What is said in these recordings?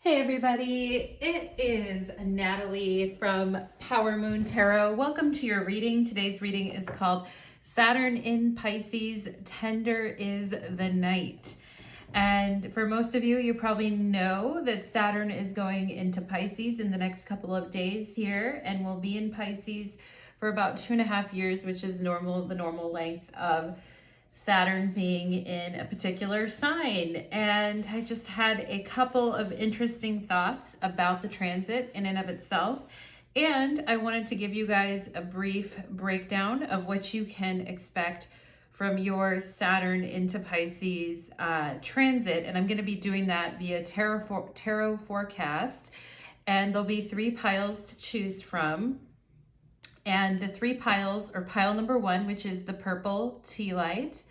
Hey everybody, it is Natalie from Power Moon Tarot. Welcome to your reading. Today's reading is called Saturn in Pisces, Tender is the Night. And for most of you, you probably know that Saturn is going into Pisces in the next couple of days here and will be in Pisces for about 2.5 years, which is the normal length of Saturn being in a particular sign. And I just had a couple of interesting thoughts about the transit in and of itself. And I wanted to give you guys a brief breakdown of what you can expect from your Saturn into Pisces transit. And I'm going to be doing that via tarot forecast. And there'll be 3 piles to choose from. And the 3 piles are pile number 1, which is the purple tea light,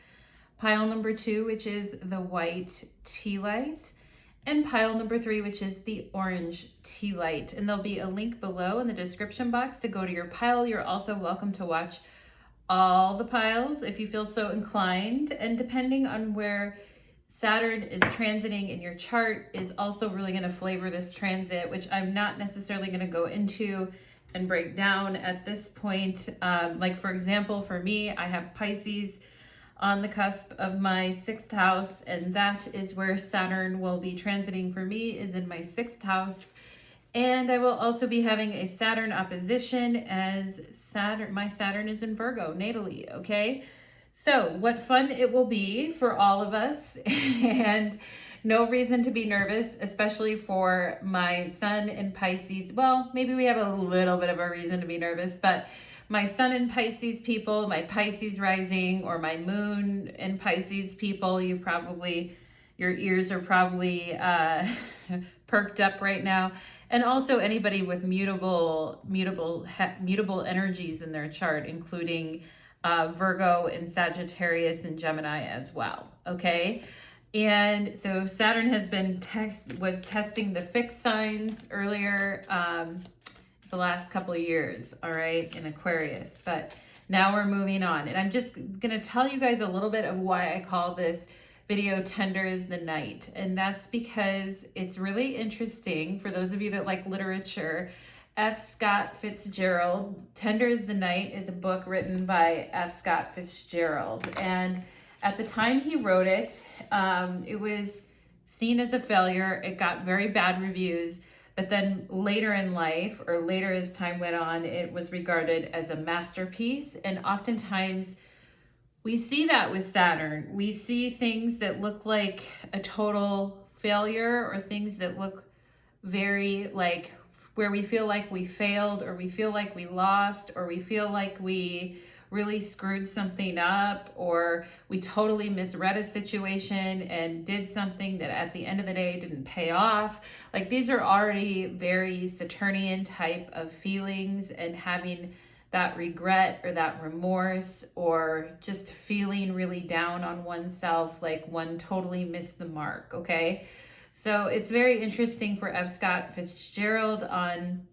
pile number 2, which is the white tea light, and pile number 3, which is the orange tea light. And there'll be a link below in the description box to go to your pile. You're also welcome to watch all the piles if you feel so inclined. And depending on where Saturn is transiting in your chart is also really going to flavor this transit, which I'm not necessarily going to go into and break down at this point. Like for example, for me, I have Pisces on the cusp of my 6th house, and that is where Saturn will be transiting for me, is in my 6th house. And I will also be having a Saturn opposition as my Saturn is in Virgo natally, okay? So what fun it will be for all of us, and no reason to be nervous, especially for my sun in Pisces. Well, maybe we have a little bit of a reason to be nervous, but my sun in Pisces people, my Pisces rising, or my moon in Pisces people, your ears are probably perked up right now. And also anybody with mutable energies in their chart, including Virgo and Sagittarius and Gemini as well, okay? And so Saturn has was testing the fixed signs earlier the last couple of years, all right, in Aquarius. But now we're moving on. And I'm just going to tell you guys a little bit of why I call this video Tender is the Night. And that's because it's really interesting for those of you that like literature. F. Scott Fitzgerald, Tender is the Night, is a book written by F. Scott Fitzgerald. And at the time he wrote it, it was seen as a failure. It got very bad reviews. But then later in life, or later as time went on, it was regarded as a masterpiece. And oftentimes we see that with Saturn. We see things that look like a total failure, or things that look very like where we feel like we failed, or we feel like we lost, or we feel like we really screwed something up, or we totally misread a situation and did something that at the end of the day didn't pay off. Like these are already very Saturnian type of feelings, and having that regret or that remorse, or just feeling really down on oneself, like one totally missed the mark, okay? So it's very interesting for F. Scott Fitzgerald on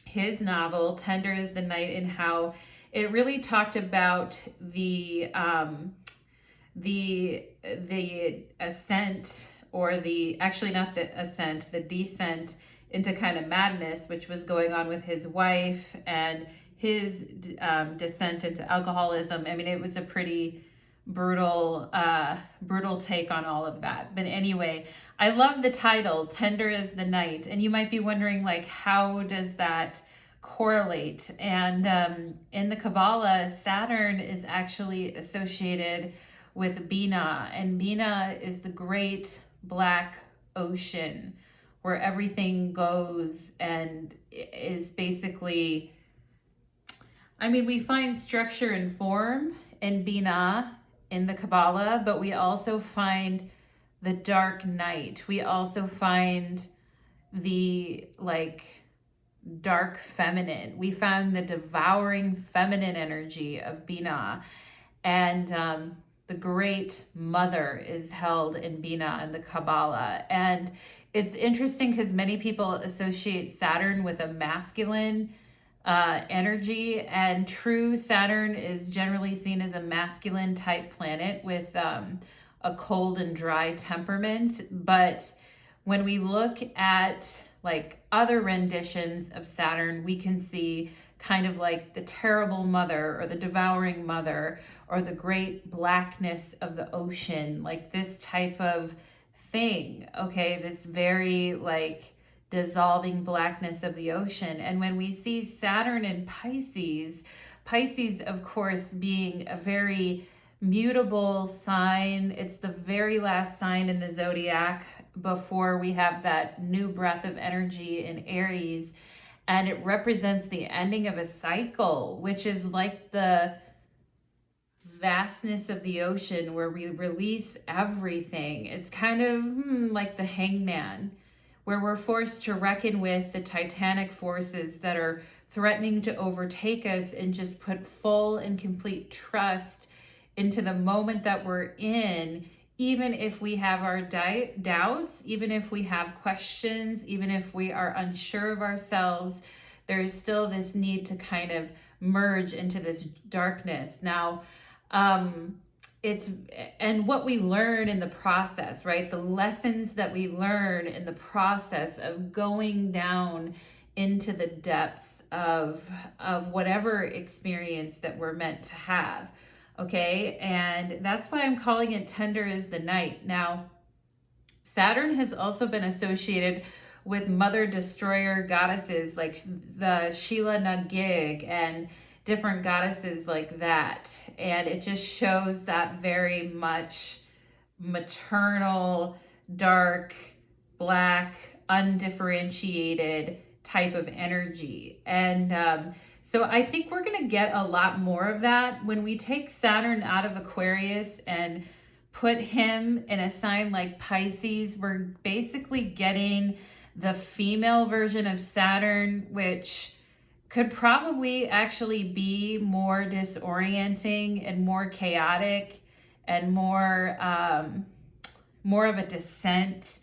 his novel, Tender is the Night, and how it really talked about the ascent, or actually not the ascent, the descent into kind of madness, which was going on with his wife, and his descent into alcoholism. I mean, it was a pretty brutal take on all of that. But anyway, I love the title, Tender is the Night. And you might be wondering, like, how does that correlate? And in the Kabbalah, Saturn is actually associated with Binah. And Binah is the great black ocean where everything goes, and is basically, I mean, we find structure and form in Binah in the Kabbalah, but we also find the dark night. We also find the dark feminine. We found the devouring feminine energy of Binah, and the great mother is held in Binah in the Kabbalah. And it's interesting because many people associate Saturn with a masculine energy, and true Saturn is generally seen as a masculine type planet with a cold and dry temperament. But when we look at like other renditions of Saturn, we can see kind of like the terrible mother or the devouring mother or the great blackness of the ocean, like this type of thing, okay? This very like dissolving blackness of the ocean. And when we see Saturn in Pisces, Pisces, of course, being a very mutable sign, it's the very last sign in the zodiac before we have that new breath of energy in Aries. And it represents the ending of a cycle, which is like the vastness of the ocean where we release everything. It's kind of like the hangman, where we're forced to reckon with the titanic forces that are threatening to overtake us, and just put full and complete trust into the moment that we're in, even if we have our doubts, even if we have questions, even if we are unsure of ourselves, there's still this need to kind of merge into this darkness. Now, and what we learn in the process, right? The lessons that we learn in the process of going down into the depths of whatever experience that we're meant to have. Okay, and that's why I'm calling it tender as the night. Now, Saturn has also been associated with mother destroyer goddesses like the Sheila Nagig and different goddesses like that. And it just shows that very much maternal, dark, black, undifferentiated type of energy. And so I think we're going to get a lot more of that when we take Saturn out of Aquarius and put him in a sign like Pisces. We're basically getting the female version of Saturn, which could probably actually be more disorienting and more chaotic and more of a descent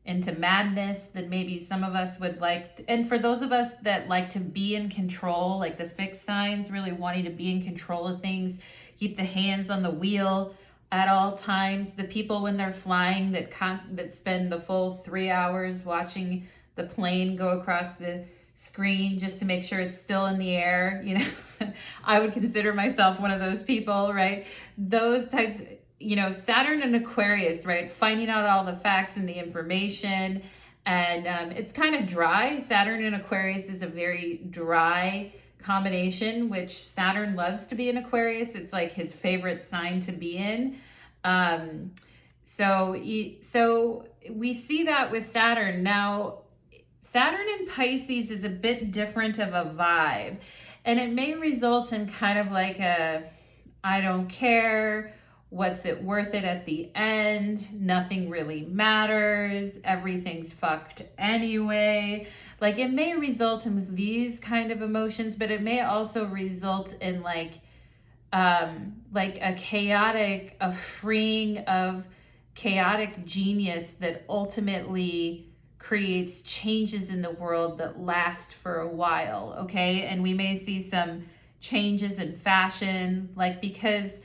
into madness than maybe some of us would like. And for those of us that like to be in control, like the fixed signs, really wanting to be in control of things, keep the hands on the wheel at all times. The people when they're flying that spend the full 3 hours watching the plane go across the screen just to make sure it's still in the air, you know. I would consider myself one of those people, right? Those types, you know, Saturn and Aquarius, right? Finding out all the facts and the information. And it's kind of dry. Saturn and Aquarius is a very dry combination, which Saturn loves to be in Aquarius. It's like his favorite sign to be in. So we see that with Saturn. Now, Saturn in Pisces is a bit different of a vibe, and it may result in kind of like a, I don't care, what's it worth it at the end, nothing really matters, everything's fucked anyway. Like, it may result in these kind of emotions, but it may also result in like a chaotic, a freeing of chaotic genius that ultimately creates changes in the world that last for a while, okay? And we may see some changes in fashion, like because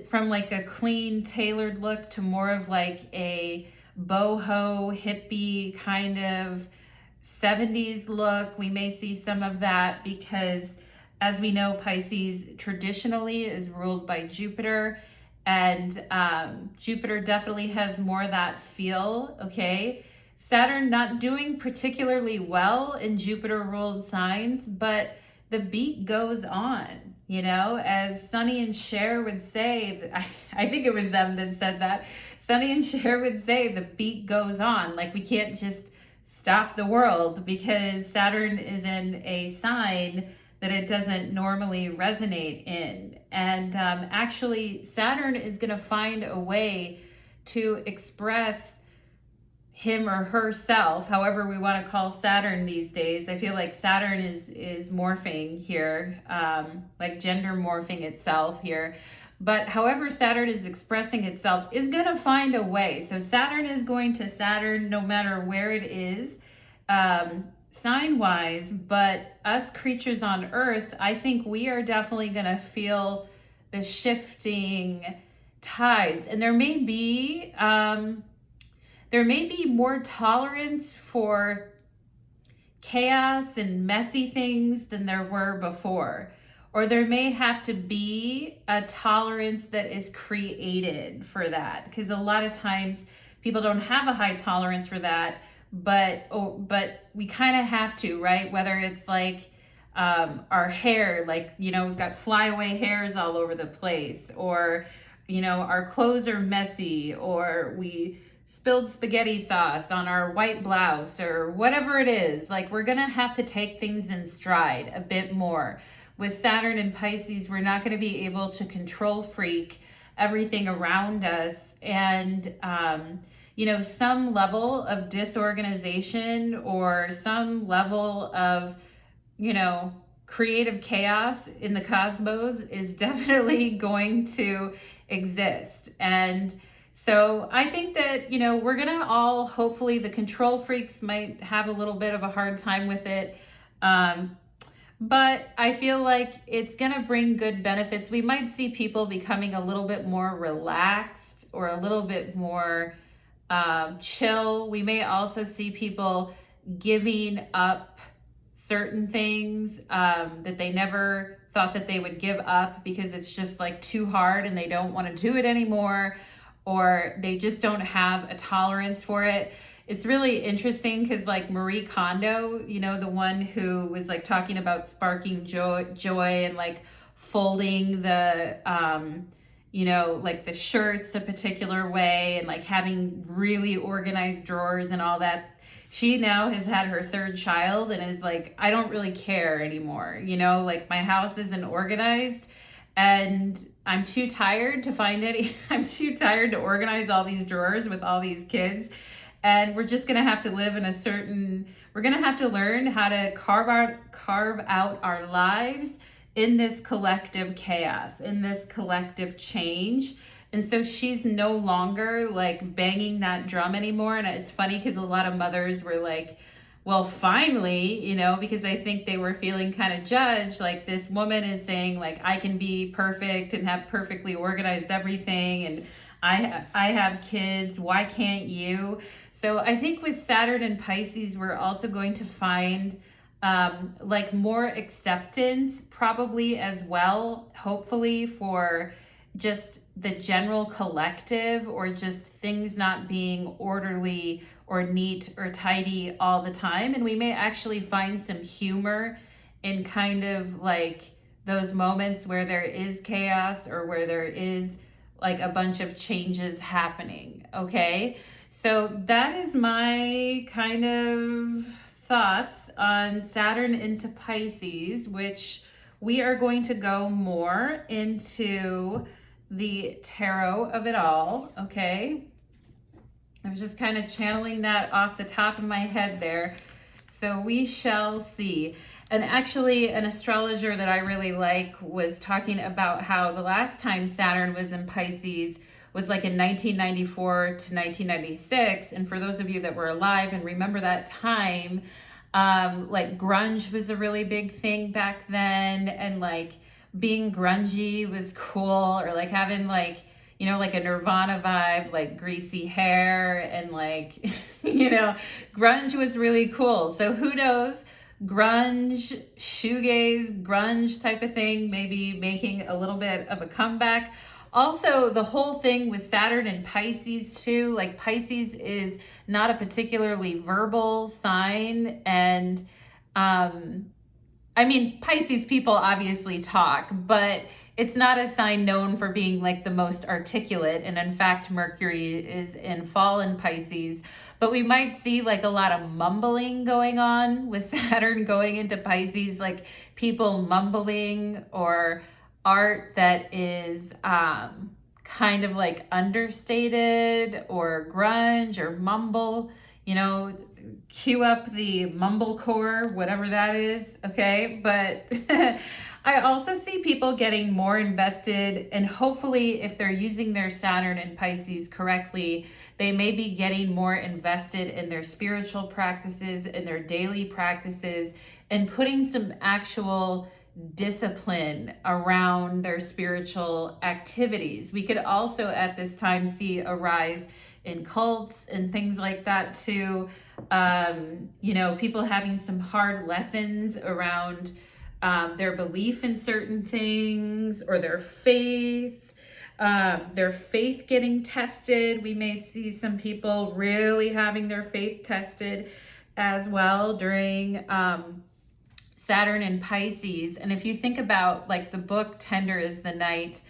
from like a clean tailored look to more of like a boho hippie kind of 70s look. We may see some of that because, as we know, Pisces traditionally is ruled by Jupiter, and Jupiter definitely has more of that feel, okay? Saturn not doing particularly well in Jupiter-ruled signs, but the beat goes on, you know, as Sonny and Cher would say. I think it was them that said that. Sonny and Cher would say the beat goes on. Like, we can't just stop the world because Saturn is in a sign that it doesn't normally resonate in. And actually, Saturn is going to find a way to express him or herself, however we want to call Saturn these days. I feel like Saturn is morphing here, like gender morphing itself here. But however Saturn is expressing itself is going to find a way. So Saturn is going to Saturn no matter where it is, sign-wise. But us creatures on Earth, I think we are definitely going to feel the shifting tides. And there may be there may be more tolerance for chaos and messy things than there were before. Or there may have to be a tolerance that is created for that. Because a lot of times people don't have a high tolerance for that, but we kind of have to, right? Whether it's like our hair, like, you know, we've got flyaway hairs all over the place, or, you know, our clothes are messy, or we spilled spaghetti sauce on our white blouse, or whatever it is. Like, we're gonna have to take things in stride a bit more. With Saturn and Pisces, we're not going to be able to control freak everything around us. And, you know, some level of disorganization or some level of, you know, creative chaos in the cosmos is definitely going to exist. And so I think that, you know, we're going to all, hopefully the control freaks might have a little bit of a hard time with it. But I feel like it's going to bring good benefits. We might see people becoming a little bit more relaxed or a little bit more chill. We may also see people giving up certain things that they never thought that they would give up because it's just like too hard and they don't want to do it anymore, or they just don't have a tolerance for it. It's really interesting because like Marie Kondo, you know, the one who was like talking about sparking joy and like folding the, you know, like the shirts a particular way and like having really organized drawers and all that. She now has had her third child and is like, I don't really care anymore. You know, like my house isn't organized and I'm too tired to find any, I'm too tired to organize all these drawers with all these kids. And we're just going to have to live in a certain, we're going to have to learn how to carve out our lives in this collective chaos, in this collective change. And so she's no longer like banging that drum anymore. And it's funny because a lot of mothers were like, well, finally, you know, because I think they were feeling kind of judged. Like this woman is saying like, I can be perfect and have perfectly organized everything. And I have kids, why can't you? So I think with Saturn and Pisces, we're also going to find like more acceptance probably as well, hopefully, for just the general collective, or just things not being orderly or neat or tidy all the time. And we may actually find some humor in kind of like those moments where there is chaos or where there is like a bunch of changes happening. Okay, so that is my kind of thoughts on Saturn into Pisces, which we are going to go more into the tarot of it all. Okay, I was just kind of channeling that off the top of my head there, so we shall see. And actually, an astrologer that I really like was talking about how the last time Saturn was in Pisces was like in 1994 to 1996. And for those of you that were alive and remember that time, like grunge was a really big thing back then. And like being grungy was cool, or like having like, you know, like a Nirvana vibe, like greasy hair and like, you know, grunge was really cool. So who knows? Grunge, shoegaze, grunge type of thing, maybe making a little bit of a comeback. Also, the whole thing with Saturn and Pisces too, like Pisces is not a particularly verbal sign. And I mean, Pisces people obviously talk, but it's not a sign known for being like the most articulate. And in fact, Mercury is in fall in Pisces. But we might see like a lot of mumbling going on with Saturn going into Pisces, like people mumbling, or art that is kind of like understated, or grunge or mumble, you know, cue up the mumblecore, whatever that is. Okay, but I also see people getting more invested, and hopefully if they're using their Saturn and Pisces correctly, they may be getting more invested in their spiritual practices, in their daily practices, and putting some actual discipline around their spiritual activities. We could also at this time see a rise in cults and things like that too. You know, people having some hard lessons around their belief in certain things, or their faith getting tested. We may see some people really having their faith tested as well during Saturn in Pisces. And if you think about like the book Tender is the Night,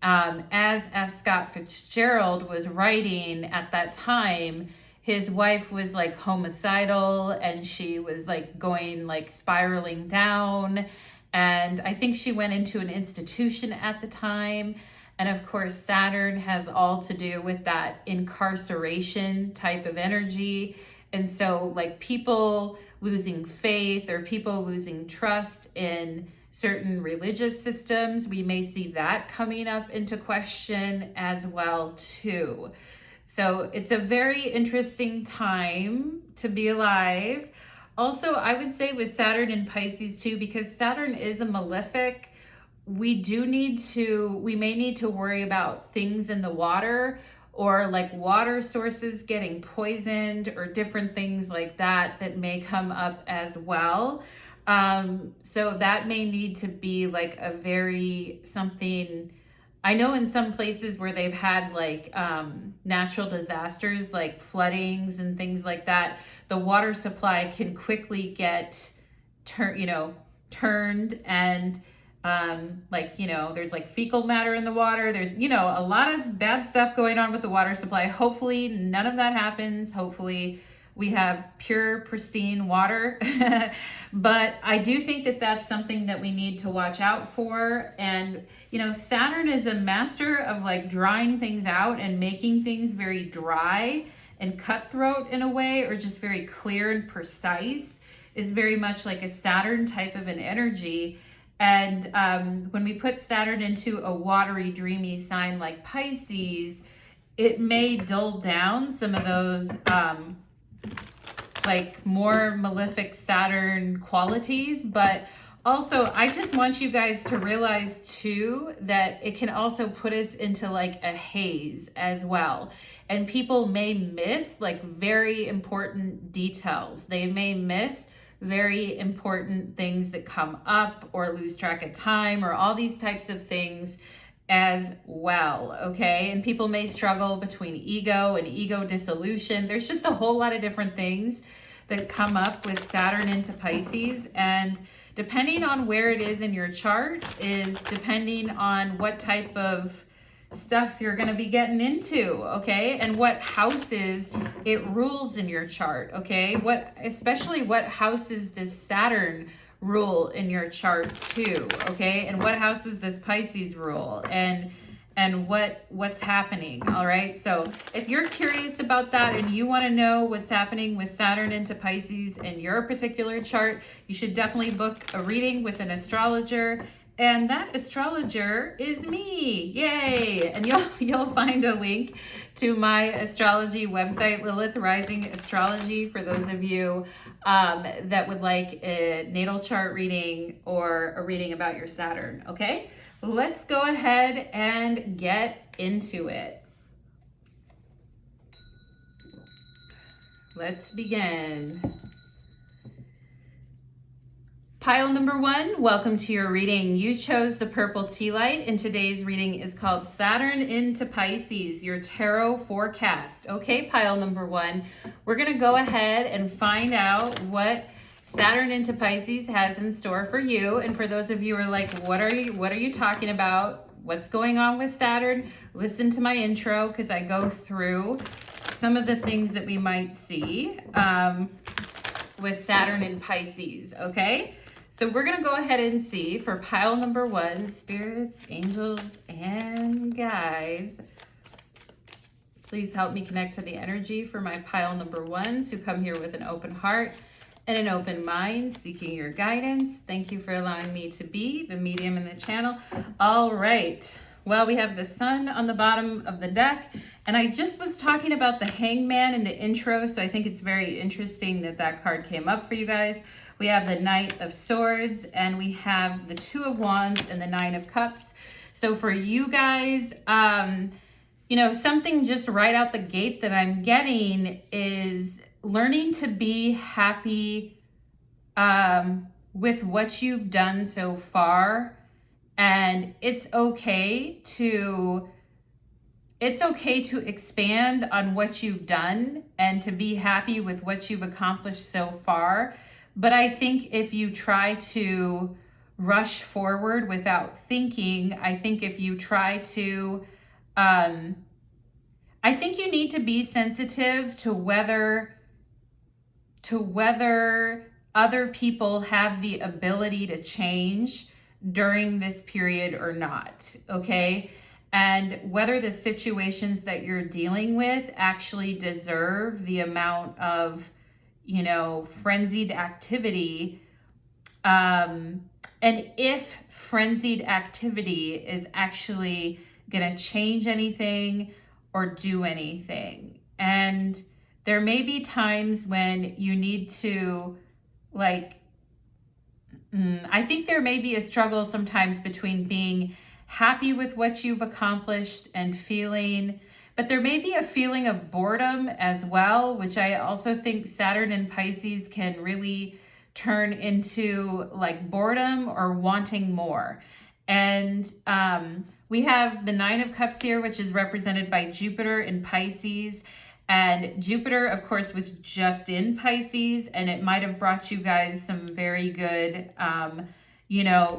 as F. Scott Fitzgerald was writing at that time, his wife was like homicidal, and she was like going like spiraling down. And I think she went into an institution at the time. And of course, Saturn has all to do with that incarceration type of energy. And so like people losing faith, or people losing trust in certain religious systems, we may see that coming up into question as well too. So it's a very interesting time to be alive. Also, I would say with Saturn in Pisces too, because Saturn is a malefic, we may need to worry about things in the water, or like water sources getting poisoned, or different things like that may come up as well. So that may need to be like a very something. I know in some places where they've had like natural disasters like floodings and things like that, the water supply can quickly get turned, and like, you know, there's like fecal matter in the water. There's, you know, a lot of bad stuff going on with the water supply. Hopefully none of that happens. Hopefully we have pure, pristine water. But I do think that that's something that we need to watch out for. And, you know, Saturn is a master of like drying things out and making things very dry and cutthroat in a way, or just very clear and precise, is very much like a Saturn type of an energy. And when we put Saturn into a watery, dreamy sign like Pisces, it may dull down some of those like more malefic Saturn qualities. But also, I just want you guys to realize too that it can also put us into like a haze as well. And people may miss like very important details. They may miss very important things that come up, or lose track of time, or all these types of things as well, okay? And people may struggle between ego and ego dissolution. There's just a whole lot of different things that come up with Saturn into Pisces, and depending on where it is in your chart is depending on what type of stuff you're going to be getting into, okay? And what houses it rules in your chart, okay? Especially what houses does Saturn rule in your chart too, okay? And what houses does Pisces rule, and what's happening, all right? So if you're curious about that and you want to know what's happening with Saturn into Pisces in your particular chart, you should definitely book a reading with an astrologer. And that astrologer is me, yay! And you'll find a link to my astrology website, Lilith Rising Astrology, for those of you that would like a natal chart reading or a reading about your Saturn, okay? Let's go ahead and get into it. Let's begin. Pile number 1, welcome to your reading. You chose the purple tea light, and today's reading is called Saturn into Pisces, your tarot forecast. Okay, pile number 1, we're going to go ahead and find out what Saturn into Pisces has in store for you. And for those of you who are like, what are you talking about? What's going on with Saturn? Listen to my intro, because I go through some of the things that we might see with Saturn in Pisces, okay? So we're going to go ahead and see for pile number 1, spirits, angels, and guides. Please help me connect to the energy for my pile number 1s who come here with an open heart and an open mind, seeking your guidance. Thank you for allowing me to be the medium in the channel. All right. Well, we have the sun on the bottom of the deck, and I just was talking about the Hangman in the intro, so I think it's very interesting that that card came up for you guys. We have the Knight of Swords, and we have the Two of Wands and the Nine of Cups. So for you guys, something just right out the gate that I'm getting is learning to be happy with what you've done so far. And it's okay to expand on what you've done and to be happy with what you've accomplished so far. But I think if you try to rush forward without thinking, I think if you try to, I think you need to be sensitive to whether other people have the ability to change during this period or not, okay? And whether the situations that you're dealing with actually deserve the amount of, frenzied activity. And if frenzied activity is actually going to change anything or do anything. And there may be times when you need to, I think there may be a struggle sometimes between being happy with what you've accomplished and but there may be a feeling of boredom as well, which I also think Saturn and Pisces can really turn into boredom or wanting more. And we have the Nine of Cups here, which is represented by Jupiter in Pisces. And Jupiter, of course, was just in Pisces, and it might have brought you guys some very good,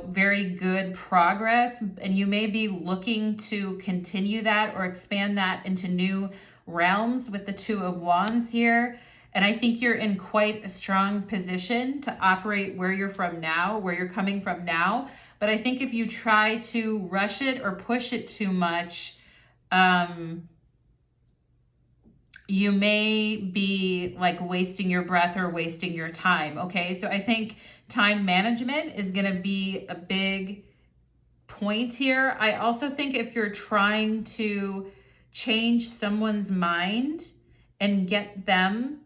very good progress. And you may be looking to continue that or expand that into new realms with the Two of Wands here. And I think you're in quite a strong position to operate where you're coming from now. But I think if you try to rush it or push it too much, you may be wasting your breath or wasting your time, okay? So I think time management is going to be a big point here. I also think if you're trying to change someone's mind and get them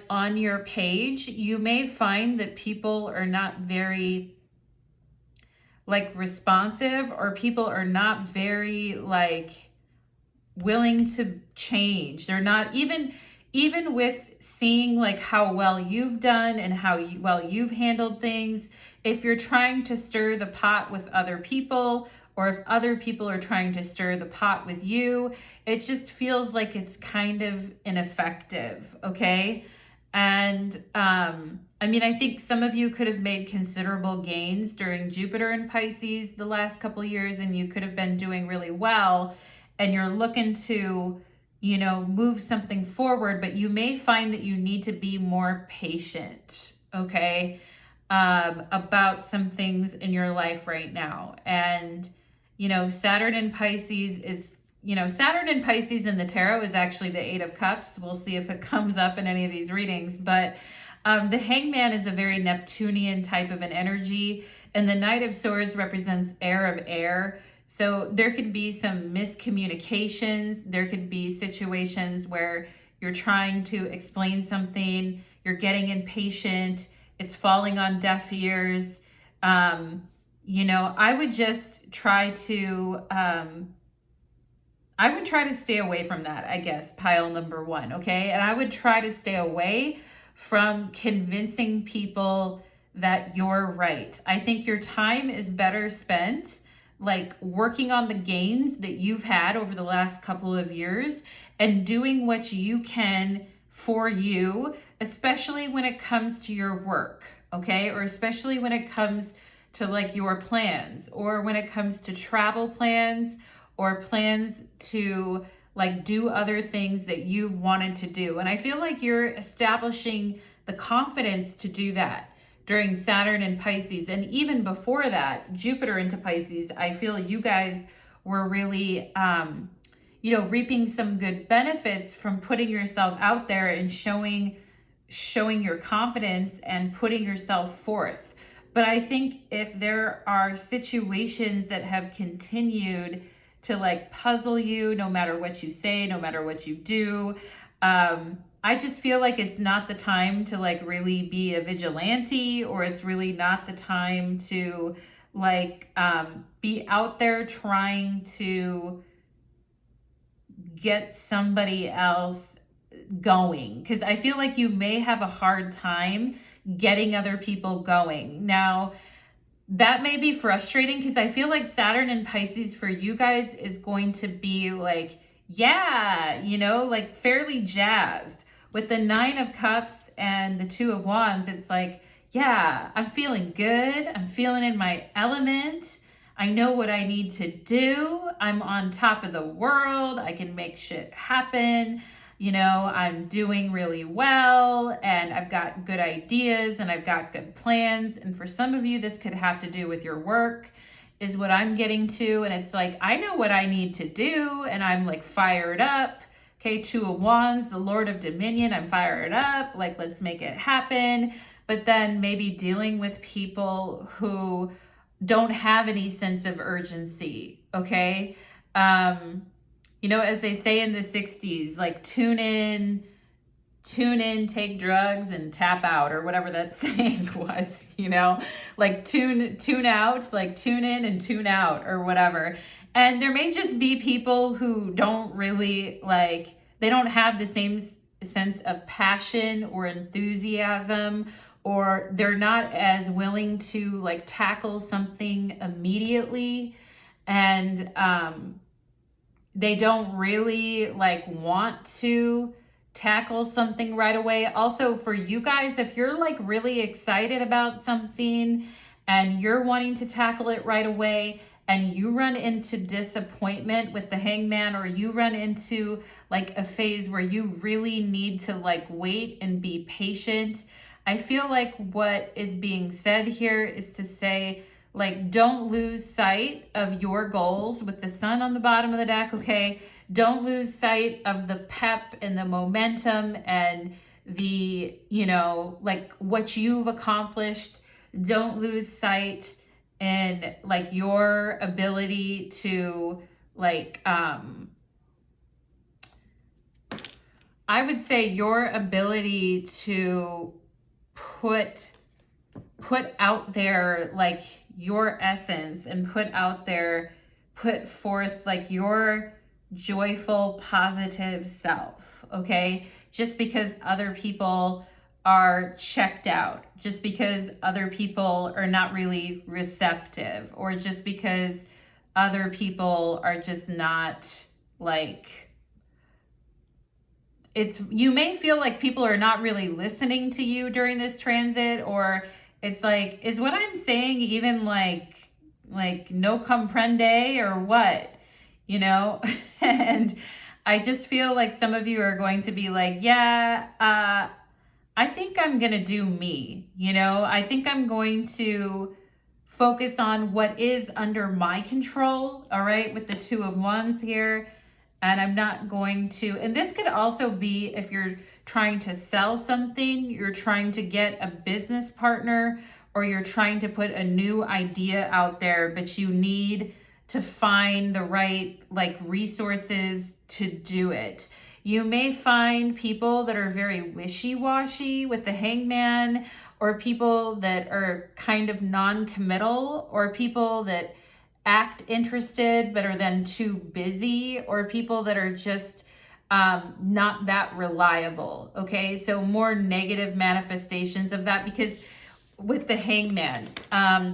on your page, you may find that people are not very responsive, or people are not very willing to change. They're not even with seeing how well you've done and how well you've handled things. If you're trying to stir the pot with other people, or if other people are trying to stir the pot with you, it just feels like it's kind of ineffective, okay? And I think some of you could have made considerable gains during Jupiter in Pisces the last couple of years, and you could have been doing really well, and you're looking to, move something forward, but you may find that you need to be more patient, okay, about some things in your life right now. And, Saturn in Pisces is, Saturn in Pisces in the tarot is actually the Eight of Cups. We'll see if it comes up in any of these readings, but the Hangman is a very Neptunian type of an energy, and the Knight of Swords represents heir of air. So there could be some miscommunications. There could be situations where you're trying to explain something, you're getting impatient, it's falling on deaf ears. I would just try to, stay away from that, I guess, pile number one, okay? And I would try to stay away from convincing people that you're right. I think your time is better spent working on the gains that you've had over the last couple of years and doing what you can for you, especially when it comes to your work, okay? Or especially when it comes to your plans, or when it comes to travel plans, or plans to do other things that you've wanted to do. And I feel like you're establishing the confidence to do that during Saturn and Pisces. And even before that, Jupiter into Pisces, I feel you guys were really, reaping some good benefits from putting yourself out there and showing your confidence and putting yourself forth. But I think if there are situations that have continued to puzzle you, no matter what you say, no matter what you do, I just feel like it's not the time to really be a vigilante, or it's really not the time to be out there trying to get somebody else going, because I feel like you may have a hard time getting other people going. Now, that may be frustrating because I feel like Saturn in Pisces for you guys is going to be like, yeah, you know, like fairly jazzed. With the Nine of Cups and the Two of Wands, it's like, yeah, I'm feeling good. I'm feeling in my element. I know what I need to do. I'm on top of the world. I can make shit happen. You know, I'm doing really well and I've got good ideas and I've got good plans. And for some of you, this could have to do with your work, is what I'm getting to. And it's like, I know what I need to do and I'm like fired up. Okay, Two of Wands, the Lord of Dominion, I'm fired up. Like, let's make it happen. But then maybe dealing with people who don't have any sense of urgency, okay? You know, as they say in the 60s, like tune in, take drugs and tap out, or whatever that saying was, you know, like tune out, like tune in and tune out, or whatever. And there may just be people who don't really like, they don't have the same sense of passion or enthusiasm, or they're not as willing to like tackle something immediately. And, they don't really like want to tackle something right away. Also, for you guys, if you're like really excited about something and you're wanting to tackle it right away and you run into disappointment with the Hangman, or you run into like a phase where you really need to like wait and be patient, I feel like what is being said here is to say, like, don't lose sight of your goals with the Sun on the bottom of the deck, okay? Don't lose sight of the pep and the momentum and the, you know, like what you've accomplished. Don't lose sight in like your ability to like, I would say your ability to put out there like your essence, and put forth like your joyful, positive self, okay? Just because other people are checked out, just because other people are not really receptive, or just because other people are just not like, you may feel like people are not really listening to you during this transit, or it's like, is what I'm saying even like no comprende or what, you know? And I just feel like some of you are going to be like, yeah, I think I'm going to do me, you know? I think I'm going to focus on what is under my control, all right, with the Two of Wands here. And I'm not going to, and this could also be if you're trying to sell something, you're trying to get a business partner, or you're trying to put a new idea out there, but you need to find the right like resources to do it. You may find people that are very wishy-washy with the Hangman, or people that are kind of non-committal, or people that act interested but are then too busy, or people that are just not that reliable, okay? So more negative manifestations of that, because with the Hangman,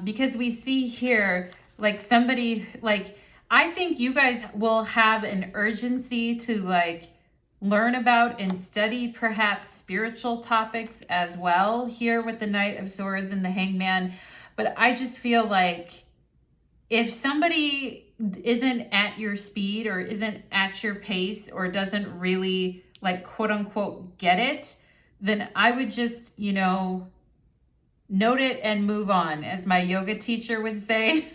because we see here like somebody, like, I think you guys will have an urgency to like learn about and study perhaps spiritual topics as well here with the Knight of Swords and the Hangman. But I just feel like if somebody isn't at your speed, or isn't at your pace, or doesn't really like quote unquote get it, then I would just, you know, note it and move on, as my yoga teacher would say.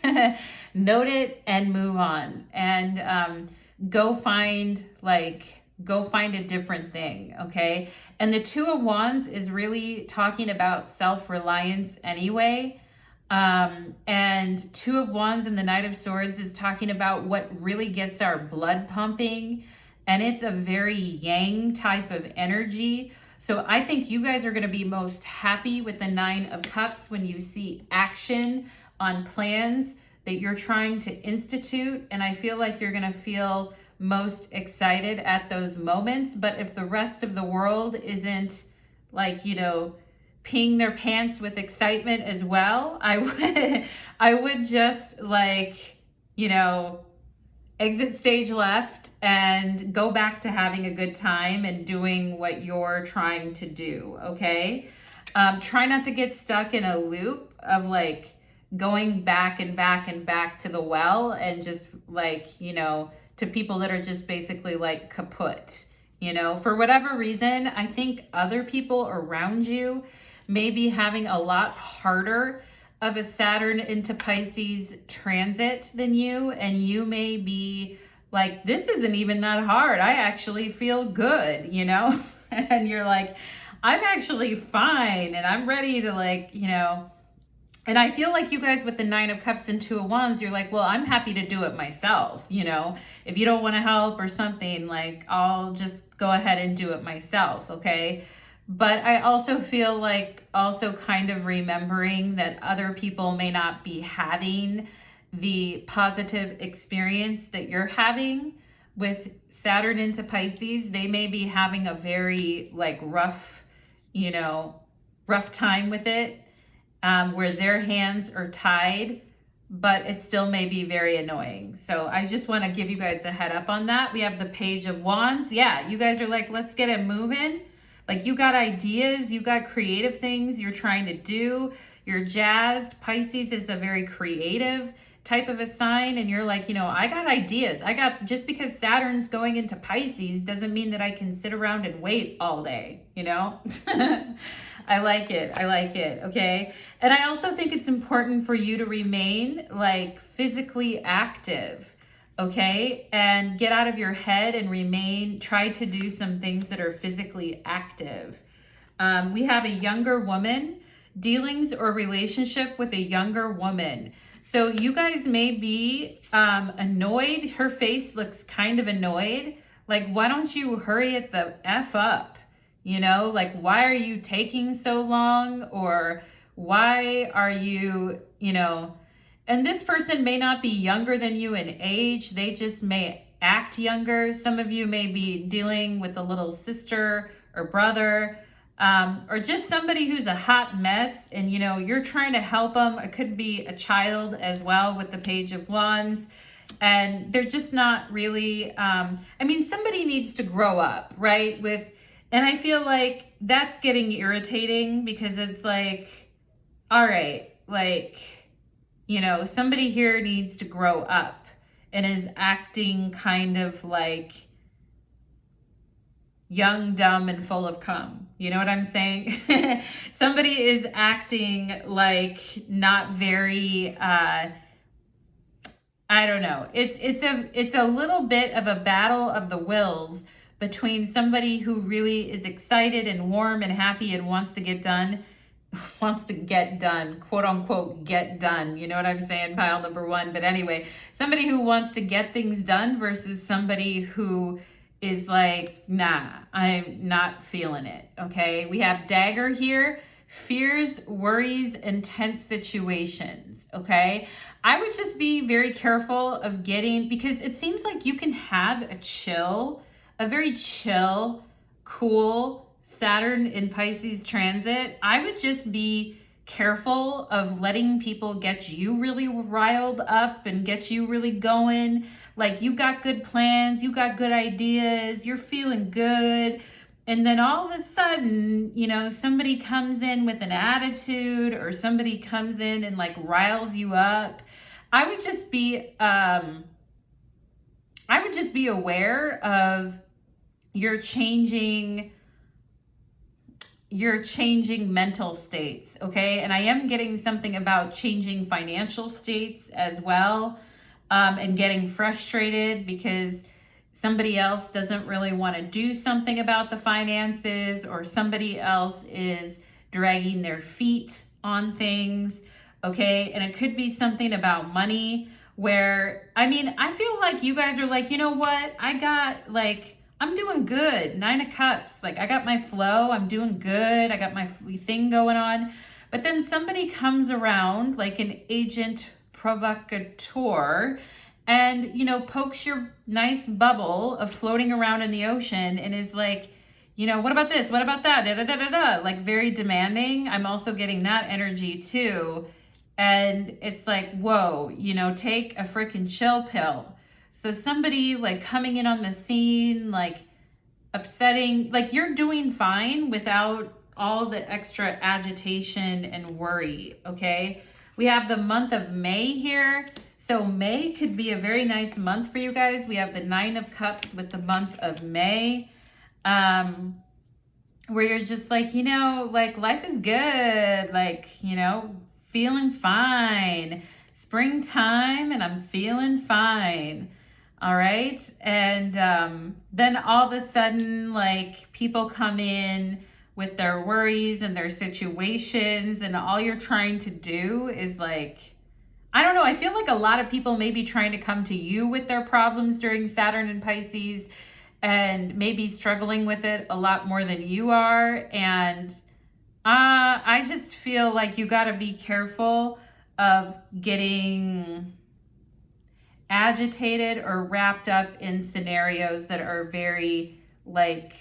Note it and move on, and go find a different thing, okay? And the Two of Wands is really talking about self-reliance anyway. And Two of Wands and the Knight of Swords is talking about what really gets our blood pumping, and it's a very yang type of energy. So I think you guys are going to be most happy with the Nine of Cups when you see action on plans that you're trying to institute. And I feel like you're going to feel most excited at those moments. But if the rest of the world isn't like, you know, peeing their pants with excitement as well, I would just like, you know, exit stage left and go back to having a good time and doing what you're trying to do, okay? Try not to get stuck in a loop of like going back and back and back to the well and just like, you know, to people that are just basically like kaput, you know, for whatever reason. I think other people around you may be having a lot harder of a Saturn into Pisces transit than you, and you may be like, this isn't even that hard. I actually feel good, you know? And you're like, I'm actually fine and I'm ready to like, you know, and I feel like you guys with the 9 of Cups and 2 of Wands, you're like, well, I'm happy to do it myself, you know? If you don't want to help or something, like, I'll just go ahead and do it myself, okay? But I also feel like also kind of remembering that other people may not be having the positive experience that you're having with Saturn into Pisces. They may be having a very like rough, you know, rough time with it, where their hands are tied, but it still may be very annoying. So I just want to give you guys a head up on that. We have the Page of Wands. Yeah, you guys are like, let's get it moving. Like you got ideas, you got creative things you're trying to do. You're jazzed. Pisces is a very creative type of a sign. And you're like, you know, I got ideas. Just because Saturn's going into Pisces doesn't mean that I can sit around and wait all day, you know? I like it. I like it. Okay. And I also think it's important for you to remain like physically active. Okay. And get out of your head and try to do some things that are physically active. We have a younger woman, dealings or relationship with a younger woman. So you guys may be annoyed. Her face looks kind of annoyed. Like, why don't you hurry it the F up? You know, like, why are you taking so long? Or why are you, you know, and this person may not be younger than you in age. They just may act younger. Some of you may be dealing with a little sister or brother, or just somebody who's a hot mess and, you know, you're trying to help them. It could be a child as well with the Page of Wands. And they're just not really, I mean, somebody needs to grow up, right? And I feel like that's getting irritating because it's like, all right, like, you know, somebody here needs to grow up and is acting kind of like young, dumb, and full of cum. You know what I'm saying? Somebody is acting like not very, I don't know. It's a little bit of a battle of the wills between somebody who really is excited and warm and happy and wants to get done, quote unquote, get done. You know what I'm saying? Pile number 1. But anyway, somebody who wants to get things done versus somebody who is like, nah, I'm not feeling it. Okay. We have Dagger here. Fears, worries, and tense situations. Okay. I would just be very careful of because it seems like you can have a very chill, cool Saturn in Pisces transit. I would just be careful of letting people get you really riled up and get you really going. Like you got good plans, you got good ideas, you're feeling good. And then all of a sudden, you know, somebody comes in with an attitude or somebody comes in and like riles you up. I would just be aware of your changing mental states, okay? And I am getting something about changing financial states as well, and getting frustrated because somebody else doesn't really want to do something about the finances, or somebody else is dragging their feet on things, okay? And it could be something about money where, I mean, I feel like you guys are like, you know what? I'm doing good. 9 of Cups. Like I got my flow. I'm doing good. I got my thing going on. But then somebody comes around like an agent provocateur and, you know, pokes your nice bubble of floating around in the ocean and is like, you know, what about this? What about that? Da, da, da, da, da. Like very demanding. I'm also getting that energy too. And it's like, whoa, you know, take a freaking chill pill. So somebody like coming in on the scene, like upsetting, like you're doing fine without all the extra agitation and worry, okay? We have the month of May here. So May could be a very nice month for you guys. We have the 9 of Cups with the month of May. Where you're just like, you know, like life is good, like, you know, feeling fine. Springtime and I'm feeling fine. All right. And then all of a sudden, like people come in with their worries and their situations, and all you're trying to do is like, I don't know. I feel like a lot of people may be trying to come to you with their problems during Saturn and Pisces and maybe struggling with it a lot more than you are. And I just feel like you got to be careful of getting agitated or wrapped up in scenarios that are very like,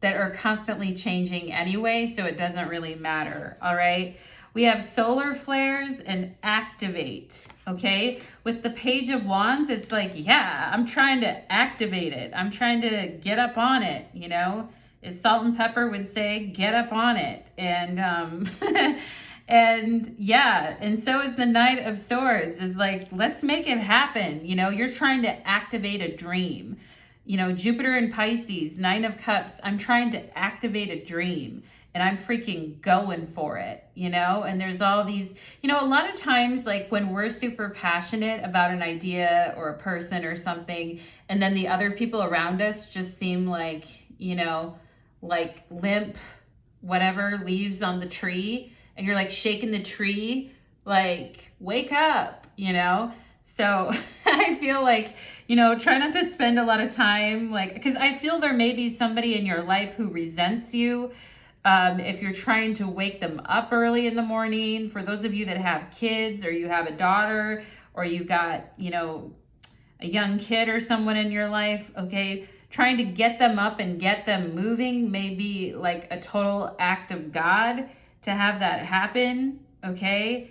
that are constantly changing anyway, so it doesn't really matter, all right? We have solar flares and activate, okay? With the Page of Wands, it's like, yeah, I'm trying to activate it. I'm trying to get up on it, you know? As Salt and Pepper would say, get up on it. And and yeah, and so is the Knight of Swords, is like, let's make it happen. You know, you're trying to activate a dream. You know, Jupiter in Pisces, 9 of Cups, I'm trying to activate a dream and I'm freaking going for it, you know? And there's all these, you know, a lot of times, like when we're super passionate about an idea or a person or something, and then the other people around us just seem like, you know, like limp, whatever, leaves on the tree, and you're like shaking the tree, like, wake up, you know? So I feel like, you know, try not to spend a lot of time, like, because I feel there may be somebody in your life who resents you. If you're trying to wake them up early in the morning, for those of you that have kids, or you have a daughter, or you got, you know, a young kid or someone in your life, okay, trying to get them up and get them moving may be like a total act of God to have that happen, okay?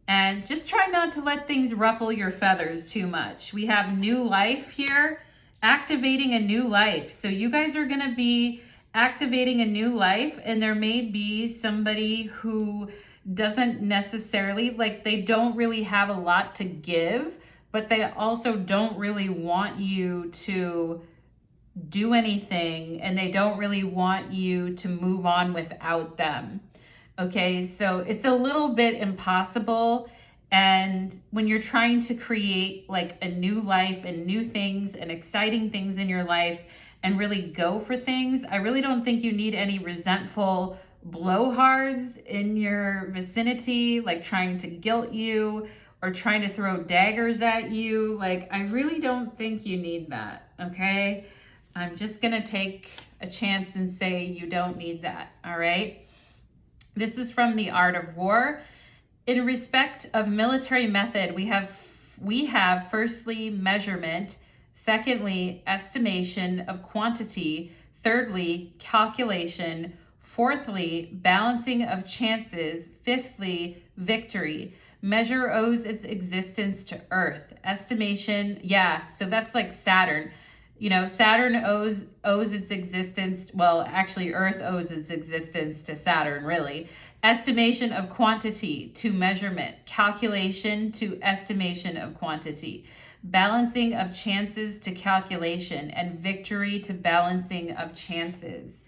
And just try not to let things ruffle your feathers too much. We have new life here, activating a new life. So you guys are going to be activating a new life, and there may be somebody who doesn't necessarily, like, they don't really have a lot to give, but they also don't really want you to do anything, and they don't really want you to move on without them. Okay, so it's a little bit impossible. And when you're trying to create like a new life and new things and exciting things in your life and really go for things, I really don't think you need any resentful blowhards in your vicinity, like trying to guilt you or trying to throw daggers at you. Like, I really don't think you need that, okay? I'm just gonna take a chance and say you don't need that, all right? This is from The Art of War. In respect of military method, we have firstly measurement, secondly estimation of quantity, thirdly calculation, fourthly balancing of chances, fifthly victory. Measure owes its existence to Earth. Estimation, yeah, so that's like Saturn. You know, Saturn owes its existence, well, actually Earth owes its existence to Saturn, really. Estimation of quantity to measurement, calculation to estimation of quantity, balancing of chances to calculation, and victory to balancing of chances.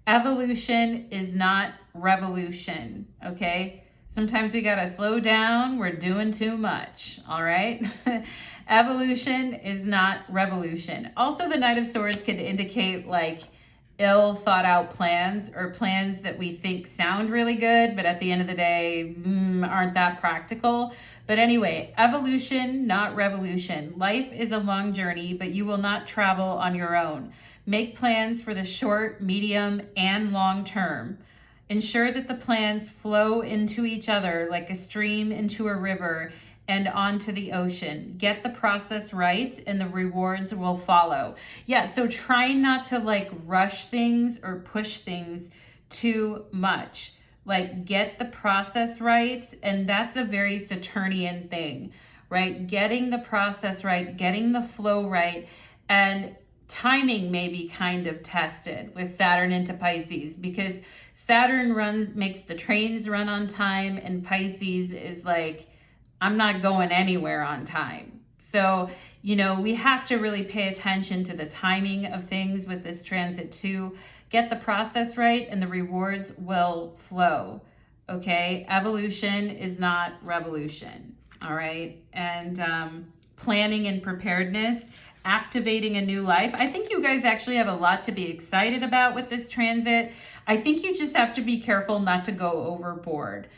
Evolution is not revolution, okay? Sometimes we gotta slow down, we're doing too much, all right? Evolution is not revolution. Also, the Knight of Swords can indicate like ill thought out plans, or plans that we think sound really good, but at the end of the day, aren't that practical. But anyway, evolution, not revolution. Life is a long journey, but you will not travel on your own. Make plans for the short, medium, and long term. Ensure that the plans flow into each other like a stream into a river, and onto the ocean. Get the process right and the rewards will follow. Yeah, so try not to like rush things or push things too much. Like get the process right, and that's a very Saturnian thing, right? Getting the process right, getting the flow right, and timing may be kind of tested with Saturn into Pisces, because Saturn makes the trains run on time, and Pisces is like, I'm not going anywhere on time. So, you know, we have to really pay attention to the timing of things with this transit too. Get the process right and the rewards will flow. Okay, evolution is not revolution. All right, and planning and preparedness, activating a new life. I think you guys actually have a lot to be excited about with this transit. I think you just have to be careful not to go overboard.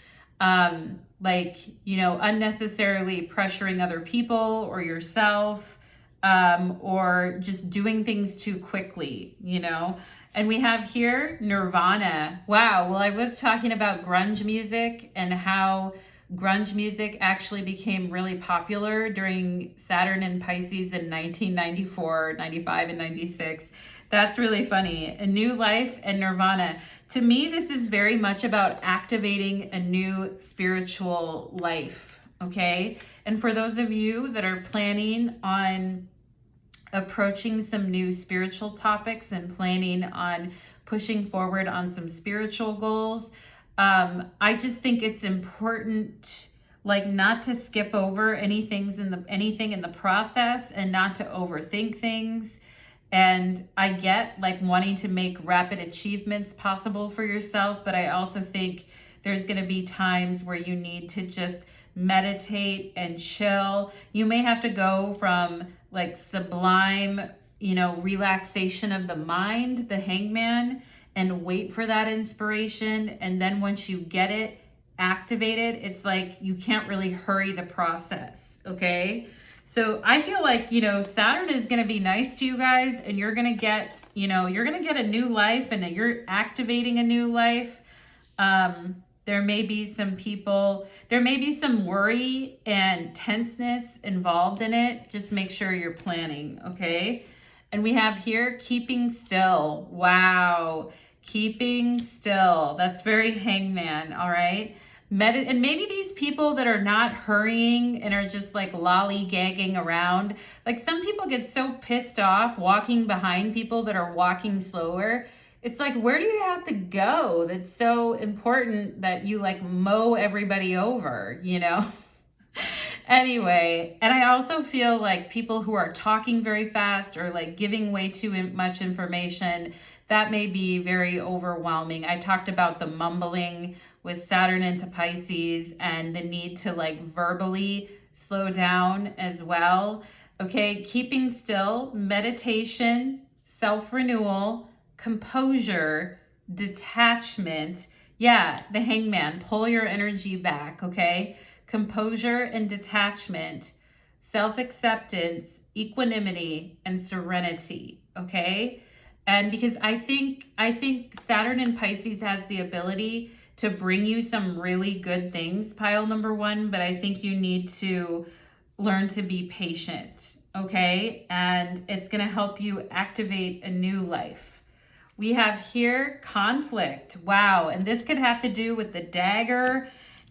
Like, you know, unnecessarily pressuring other people or yourself, or just doing things too quickly, you know. And we have here Nirvana. Wow. Well, I was talking about grunge music and how grunge music actually became really popular during Saturn and Pisces in 1994, 95, and 96. That's really funny. A new life and Nirvana. To me, this is very much about activating a new spiritual life, okay? And for those of you that are planning on approaching some new spiritual topics and planning on pushing forward on some spiritual goals, I just think it's important, like, not to skip over anything in the process and not to overthink things. And I get like wanting to make rapid achievements possible for yourself, but I also think there's going to be times where you need to just meditate and chill. You may have to go from like sublime, you know, relaxation of the mind, the hangman, and wait for that inspiration. And then once you get it activated, it's like you can't really hurry the process, okay? So I feel like, you know, Saturn is going to be nice to you guys, and you're going to get, you know, you're going to get a new life, and you're activating a new life. There may be some people, there may be some worry and tenseness involved in it. Just make sure you're planning, okay? And we have here keeping still. Wow, keeping still. That's very hangman, all right? And maybe these people that are not hurrying and are just like lollygagging around, like some people get so pissed off walking behind people that are walking slower. It's like, where do you have to go that's so important that you like mow everybody over, you know? Anyway, and I also feel like people who are talking very fast or like giving way too much information, that may be very overwhelming. I talked about the mumbling with Saturn into Pisces and the need to like verbally slow down as well. Okay, keeping still, meditation, self-renewal, composure, detachment. Yeah, the hangman, pull your energy back, okay? Composure and detachment, self-acceptance, equanimity, and serenity, okay? And because I think Saturn in Pisces has the ability to bring you some really good things, pile number one, but I think you need to learn to be patient, okay? And it's gonna help you activate a new life. We have here conflict. Wow, and this could have to do with the dagger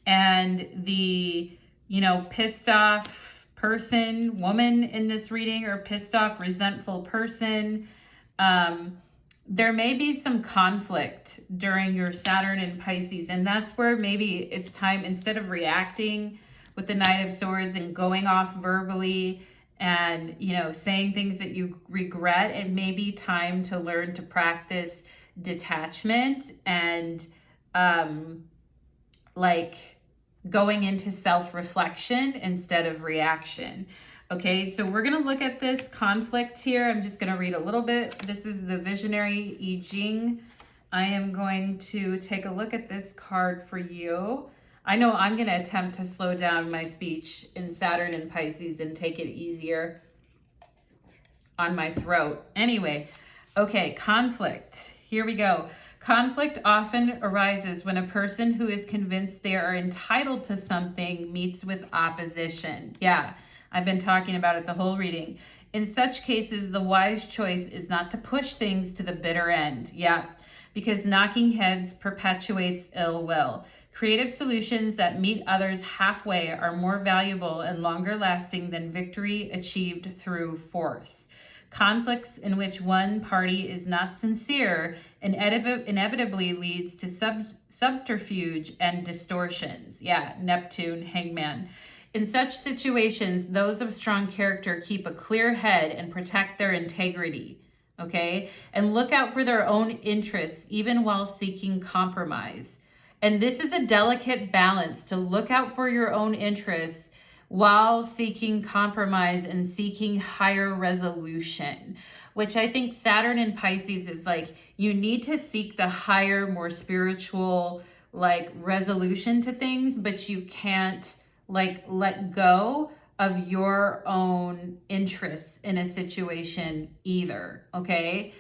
and the, you know, pissed off person, woman in this reading, or pissed off, resentful person. There may be some conflict during your Saturn in Pisces, and that's where maybe it's time, instead of reacting with the Knight of Swords and going off verbally and, you know, saying things that you regret, it may be time to learn to practice detachment and like going into self-reflection instead of reaction. Okay, so we're going to look at this conflict here. I'm just going to read a little bit. This is the Visionary I Ching. I am going to take a look at this card for you. I know I'm going to attempt to slow down my speech in Saturn and Pisces and take it easier on my throat. Anyway, okay, conflict. Here we go. Conflict often arises when a person who is convinced they are entitled to something meets with opposition. Yeah, I've been talking about it the whole reading. In such cases, the wise choice is not to push things to the bitter end. Yeah, because knocking heads perpetuates ill will. Creative solutions that meet others halfway are more valuable and longer lasting than victory achieved through force. Conflicts in which one party is not sincere inevitably leads to subterfuge and distortions. Yeah, Neptune, Hangman. In such situations, those of strong character keep a clear head and protect their integrity, okay? And look out for their own interests, even while seeking compromise. And this is a delicate balance, to look out for your own interests while seeking compromise and seeking higher resolution, which I think Saturn in Pisces is like, you need to seek the higher, more spiritual, like, resolution to things, but you can't like let go of your own interests in a situation either, okay?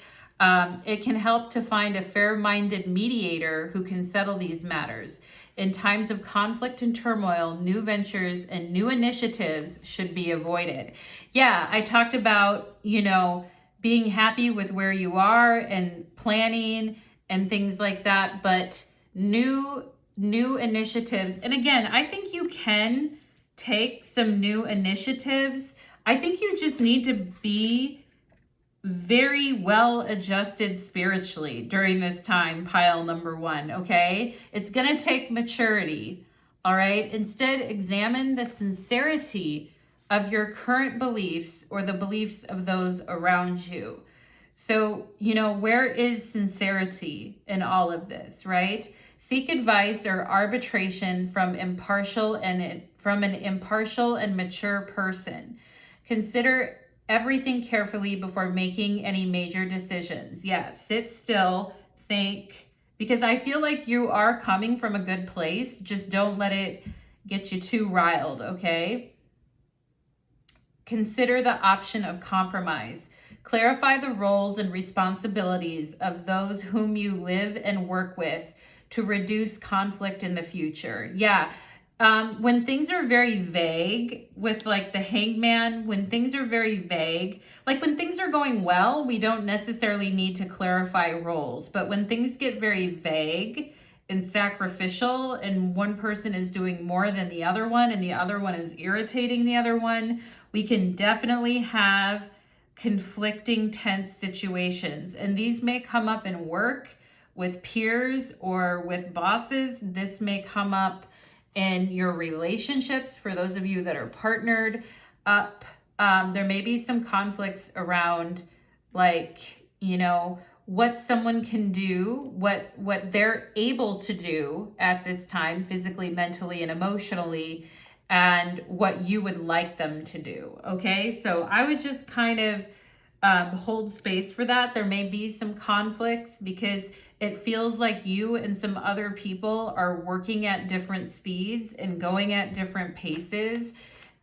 It can help to find a fair-minded mediator who can settle these matters. In times of conflict and turmoil, new ventures and new initiatives should be avoided. Yeah, I talked about, you know, being happy with where you are and planning and things like that, but new initiatives. And again, I think you can take some new initiatives. I think you just need to be very well adjusted spiritually during this time, pile number one, okay? It's going to take maturity, all right? Instead, examine the sincerity of your current beliefs or the beliefs of those around you. So, you know, where is sincerity in all of this, right? Seek advice or arbitration from an impartial and mature person. Consider everything carefully before making any major decisions. Yeah, sit still, think, because I feel like you are coming from a good place. Just don't let it get you too riled, okay? Consider the option of compromise. Clarify the roles and responsibilities of those whom you live and work with to reduce conflict in the future. Yeah. When things are very vague with like the Hangman, when things are very vague, like when things are going well, we don't necessarily need to clarify roles. But when things get very vague and sacrificial and one person is doing more than the other one and the other one is irritating the other one, we can definitely have conflicting, tense situations. And these may come up in work with peers or with bosses. This may come up in your relationships for those of you that are partnered up. There may be some conflicts around, like, you know, what someone can do, what they're able to do at this time, physically, mentally, and emotionally, and what you would like them to do. Okay, so I would just kind of hold space for that. There may be some conflicts because it feels like you and some other people are working at different speeds and going at different paces.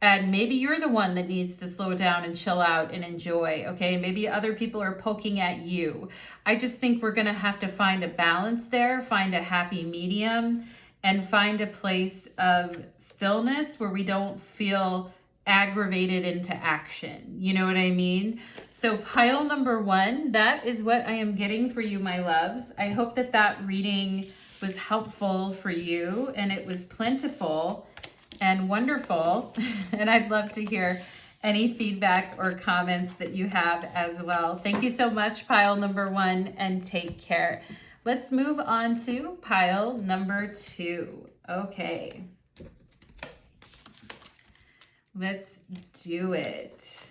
And maybe you're the one that needs to slow down and chill out and enjoy, okay? Maybe other people are poking at you. I just think we're gonna have to find a balance there, find a happy medium, and find a place of stillness where we don't feel aggravated into action. You know what I mean? So pile number one, that is what I am getting for you, my loves. I hope that that reading was helpful for you and it was plentiful and wonderful. And I'd love to hear any feedback or comments that you have as well. Thank you so much, pile number one, and take care. Let's move on to pile number two. Okay. Let's do it.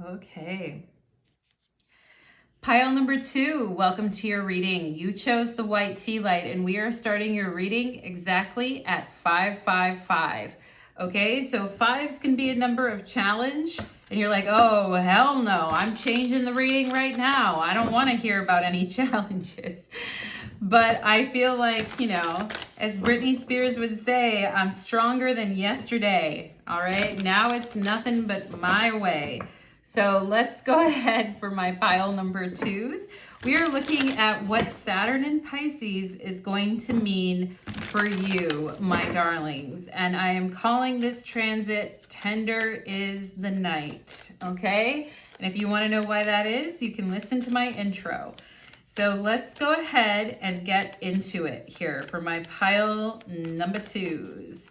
Okay. Pile number two, welcome to your reading. You chose the white tea light and we are starting your reading exactly at 555. Okay, so fives can be a number of challenge and you're like, oh, hell no, I'm changing the reading right now. I don't want to hear about any challenges. But I feel like, you know, as Britney Spears would say, I'm stronger than yesterday. All right. Now it's nothing but my way. So let's go ahead for my pile number 2s. We are looking at what Saturn in Pisces is going to mean for you, my darlings. And I am calling this transit Tender is the Night. Okay. And if you want to know why that is, you can listen to my intro. So let's go ahead and get into it here for my pile number 2s.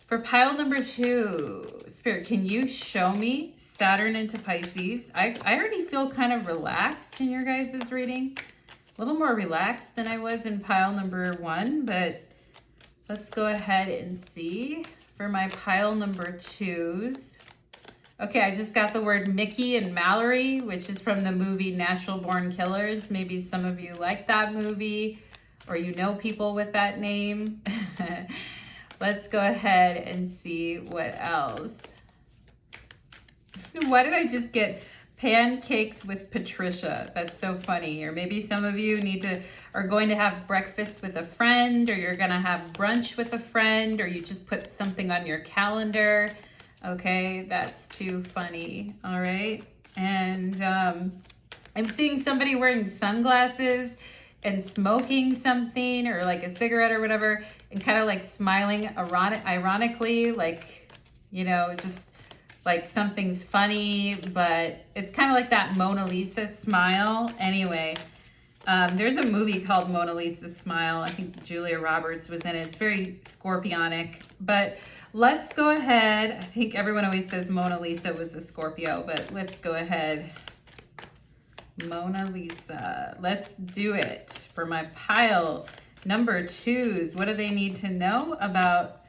For pile number 2, Spirit, can you show me Saturn into Pisces? I already feel kind of relaxed in your guys' reading. A little more relaxed than I was in pile number 1, but let's go ahead and see for my pile number 2s. Okay, I just got the word Mickey and Mallory, which is from the movie Natural Born Killers. Maybe some of you like that movie, or you know people with that name. Let's go ahead and see what else. Why did I just get pancakes with Patricia? That's so funny. Or maybe some of you are going to have breakfast with a friend, or you're going to have brunch with a friend, or you just put something on your calendar. Okay, that's too funny. All right. And I'm seeing somebody wearing sunglasses and smoking something or like a cigarette or whatever, and kind of like smiling ironically, like, you know, just like something's funny, but it's kind of like that Mona Lisa smile. Anyway, there's a movie called Mona Lisa Smile. I think Julia Roberts was in it. It's very scorpionic, but let's go ahead. I think everyone always says Mona Lisa was a Scorpio, but let's go ahead. Mona Lisa. Let's do it for my pile number 2s. What do they need to know about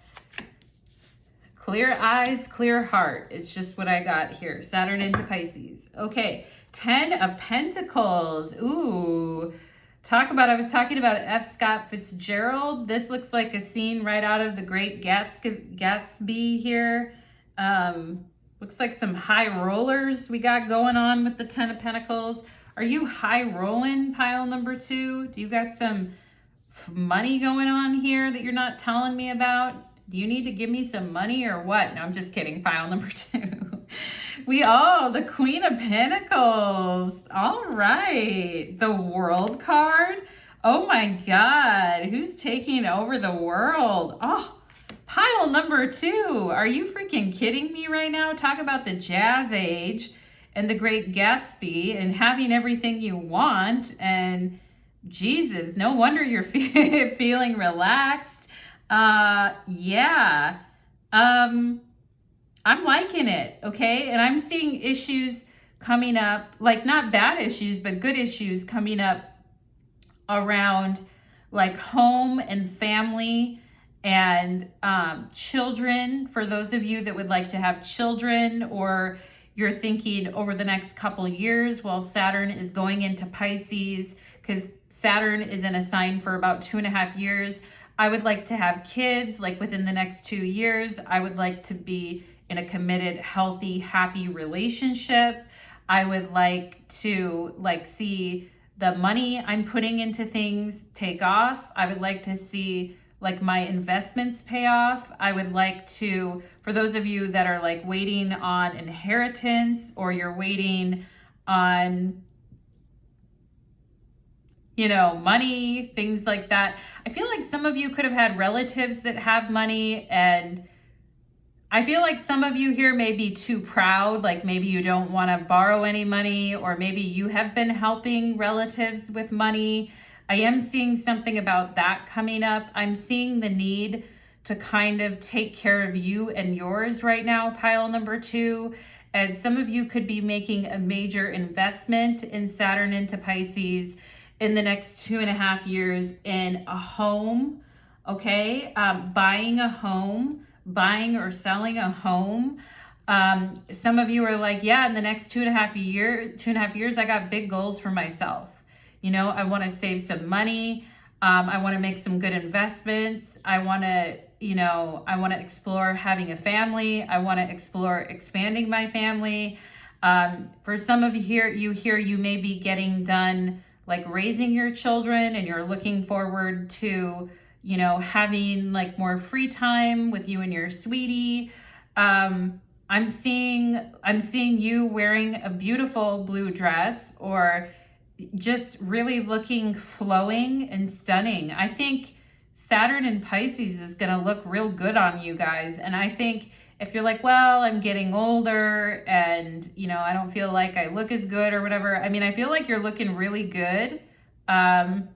clear eyes, clear heart? It's just what I got here. Saturn into Pisces. Okay, 10 of Pentacles. Ooh, I was talking about F. Scott Fitzgerald. This looks like a scene right out of The Great Gatsby here. Looks like some high rollers we got going on with the 10 of Pentacles. Are you high rolling, pile number 2? Do you got some money going on here that you're not telling me about? Do you need to give me some money or what? No, I'm just kidding. Pile number 2. The Queen of Pentacles. All right. The World card. Oh my God. Who's taking over the world? Oh, pile number 2. Are you freaking kidding me right now? Talk about the Jazz Age and the Great Gatsby and having everything you want. And Jesus, no wonder you're feeling relaxed. Yeah. I'm liking it, okay? And I'm seeing issues coming up, like not bad issues, but good issues coming up around like home and family and children. For those of you that would like to have children, or you're thinking over the next couple years while Saturn is going into Pisces, because Saturn is in a sign for about 2.5 years. I would like to have kids like within the next 2 years. I would like to be in a committed, healthy, happy relationship. I would like to see the money I'm putting into things take off. I would like to see like my investments pay off. I would like to, for those of you that are like waiting on inheritance, or you're waiting on, you know, money, things like that. I feel like some of you could have had relatives that have money, and I feel like some of you here may be too proud, like maybe you don't want to borrow any money, or maybe you have been helping relatives with money. I am seeing something about that coming up. I'm seeing the need to kind of take care of you and yours right now, pile number 2. And some of you could be making a major investment in Saturn into Pisces in the next 2.5 years in a home, okay? Buying a home, buying or selling a home. Some of you are like, yeah, in the next 2.5 years, I got big goals for myself. You know, I want to save some money. I want to make some good investments. I want to explore having a family. I want to explore expanding my family. For some of you here, you may be getting done like raising your children and you're looking forward to, you know, having like more free time with you and your sweetie. I'm seeing you wearing a beautiful blue dress, or just really looking flowing and stunning. I think Saturn in Pisces is going to look real good on you guys. And I think if you're like, well, I'm getting older and, you know, I don't feel like I look as good or whatever. I mean, I feel like you're looking really good. And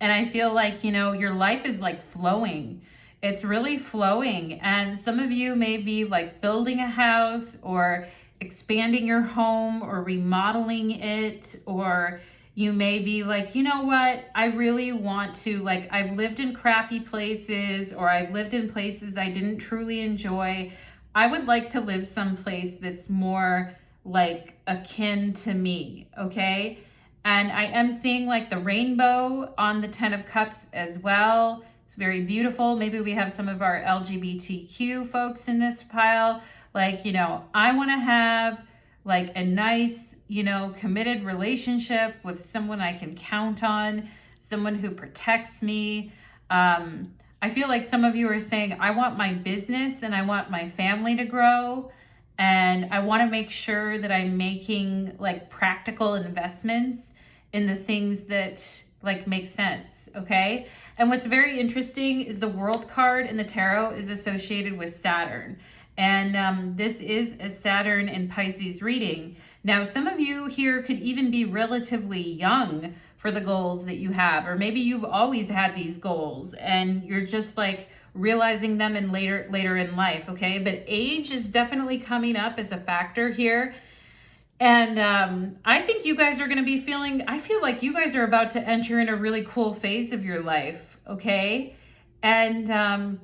I feel like, you know, your life is like flowing. It's really flowing. And some of you may be like building a house or expanding your home or remodeling it, or you may be like, you know what, I really want to, like, I've lived in crappy places, or I've lived in places I didn't truly enjoy. I would like to live someplace that's more like akin to me, okay? And I am seeing like the rainbow on the 10 of Cups as well. It's very beautiful. Maybe we have some of our LGBTQ folks in this pile. Like, you know, I want to have like a nice, you know, committed relationship with someone I can count on, someone who protects me. I feel like some of you are saying, I want my business and I want my family to grow. And I want to make sure that I'm making like practical investments in the things that like make sense, okay? And what's very interesting is the World card in the tarot is associated with Saturn. And this is a Saturn in Pisces reading. Now, some of you here could even be relatively young for the goals that you have, or maybe you've always had these goals and you're just like realizing them in later in life, okay? But age is definitely coming up as a factor here. And I think you guys are going to be feeling, I feel like you guys are about to enter in a really cool phase of your life, okay? And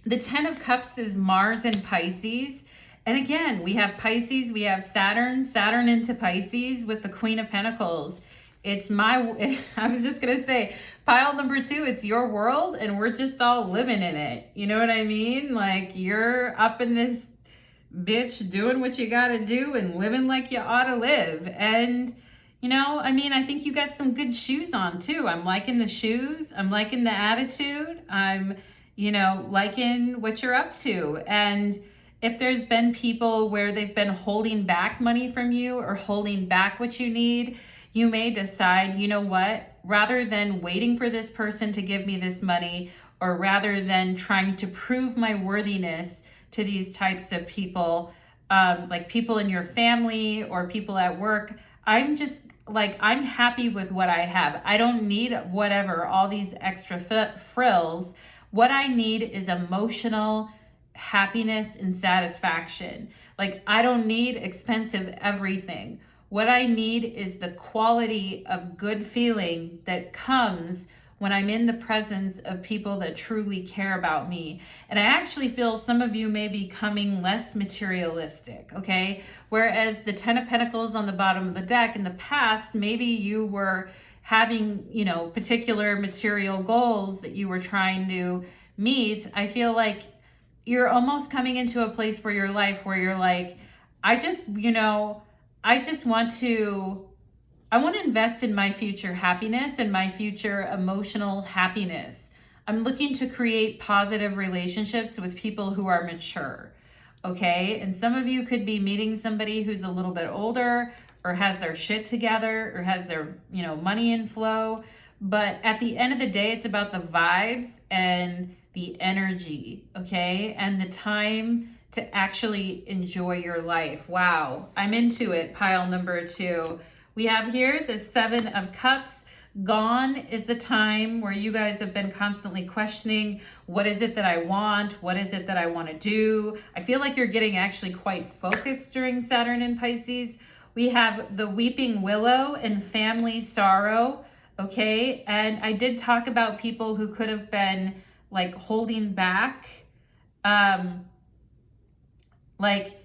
the 10 of Cups is Mars in Pisces. And again, we have Pisces, we have Saturn into Pisces with the Queen of Pentacles. It's I was just going to say, pile number 2, it's your world and we're just all living in it. You know what I mean? Like, you're up in this bitch doing what you got to do and living like you ought to live. And, you know, I mean, I think you got some good shoes on too. I'm liking the shoes. I'm liking the attitude. I'm, you know, liking what you're up to. And if there's been people where they've been holding back money from you or holding back what you need, you may decide, you know what, rather than waiting for this person to give me this money, or rather than trying to prove my worthiness to these types of people, like people in your family or people at work, I'm just like, I'm happy with what I have. I don't need whatever, all these extra frills. What I need is emotional happiness and satisfaction. Like, I don't need expensive everything. What I need is the quality of good feeling that comes when I'm in the presence of people that truly care about me. And I actually feel some of you may be becoming less materialistic, okay? Whereas the 10 of Pentacles on the bottom of the deck in the past, maybe you were having, you know, particular material goals that you were trying to meet. I feel like you're almost coming into a place where your life where you're like, I want to invest in my future happiness and my future emotional happiness. I'm looking to create positive relationships with people who are mature, okay? And some of you could be meeting somebody who's a little bit older or has their shit together or has their, you know, money in flow. But at the end of the day, it's about the vibes and the energy, okay? And the time to actually enjoy your life. Wow, I'm into it, pile number 2. We have here the 7 of Cups. Gone is the time where you guys have been constantly questioning, what is it that I want? What is it that I want to do? I feel like you're getting actually quite focused during Saturn in Pisces. We have the Weeping Willow and family sorrow, okay? And I did talk about people who could have been like holding back, like,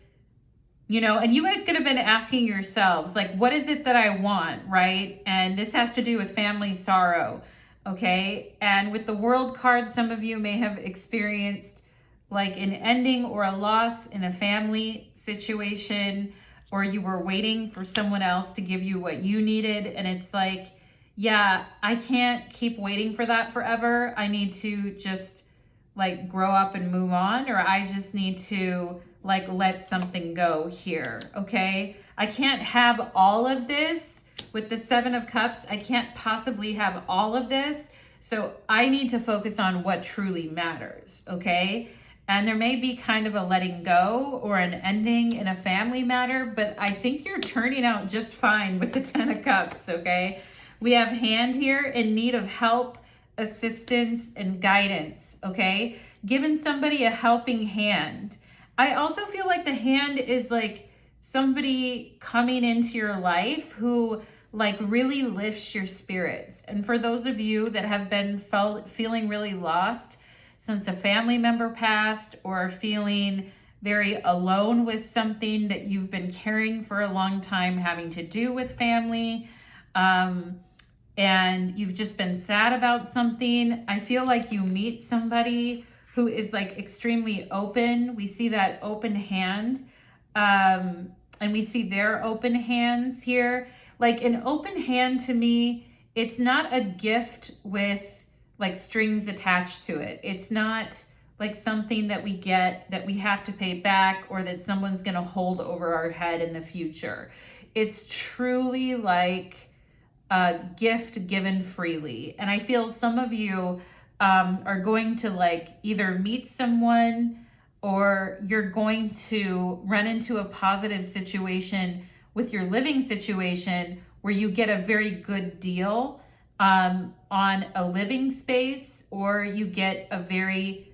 you know, and you guys could have been asking yourselves, like, what is it that I want, right? And this has to do with family sorrow, okay? And with the World card, some of you may have experienced like an ending or a loss in a family situation. or you were waiting for someone else to give you what you needed. And it's like, yeah, I can't keep waiting for that forever. I need to just like grow up and move on, or I just need to like let something go here. Okay. I can't have all of this with the Seven of Cups. I can't possibly have all of this. So I need to focus on what truly matters. Okay. And there may be kind of a letting go or an ending in a family matter, but I think you're turning out just fine with the Ten of Cups. Okay. We have hand here in need of help, assistance, and guidance. Okay. Giving somebody a helping hand. I also feel like the hand is like somebody coming into your life who like really lifts your spirits. And for those of you that have been feeling really lost since a family member passed, or feeling very alone with something that you've been carrying for a long time having to do with family, and you've just been sad about something, I feel like you meet somebody who is like extremely open. We see that open hand, and we see their open hands here. Like an open hand to me, it's not a gift with like strings attached to it. It's not like something that we get that we have to pay back, or that someone's going to hold over our head in the future. It's truly like a gift given freely. And I feel some of you are going to like either meet someone, or you're going to run into a positive situation with your living situation where you get a very good deal on a living space, or you get a very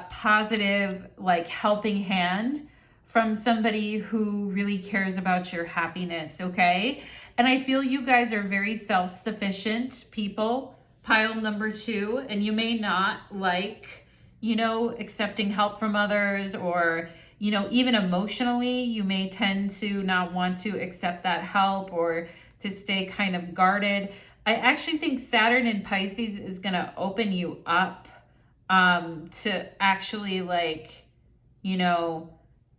positive like helping hand from somebody who really cares about your happiness. Okay. And I feel you guys are very self-sufficient people, pile number 2, and you may not like, accepting help from others, or, even emotionally, you may tend to not want to accept that help, or to stay kind of guarded. I actually think Saturn in Pisces is going to open you up to actually like, more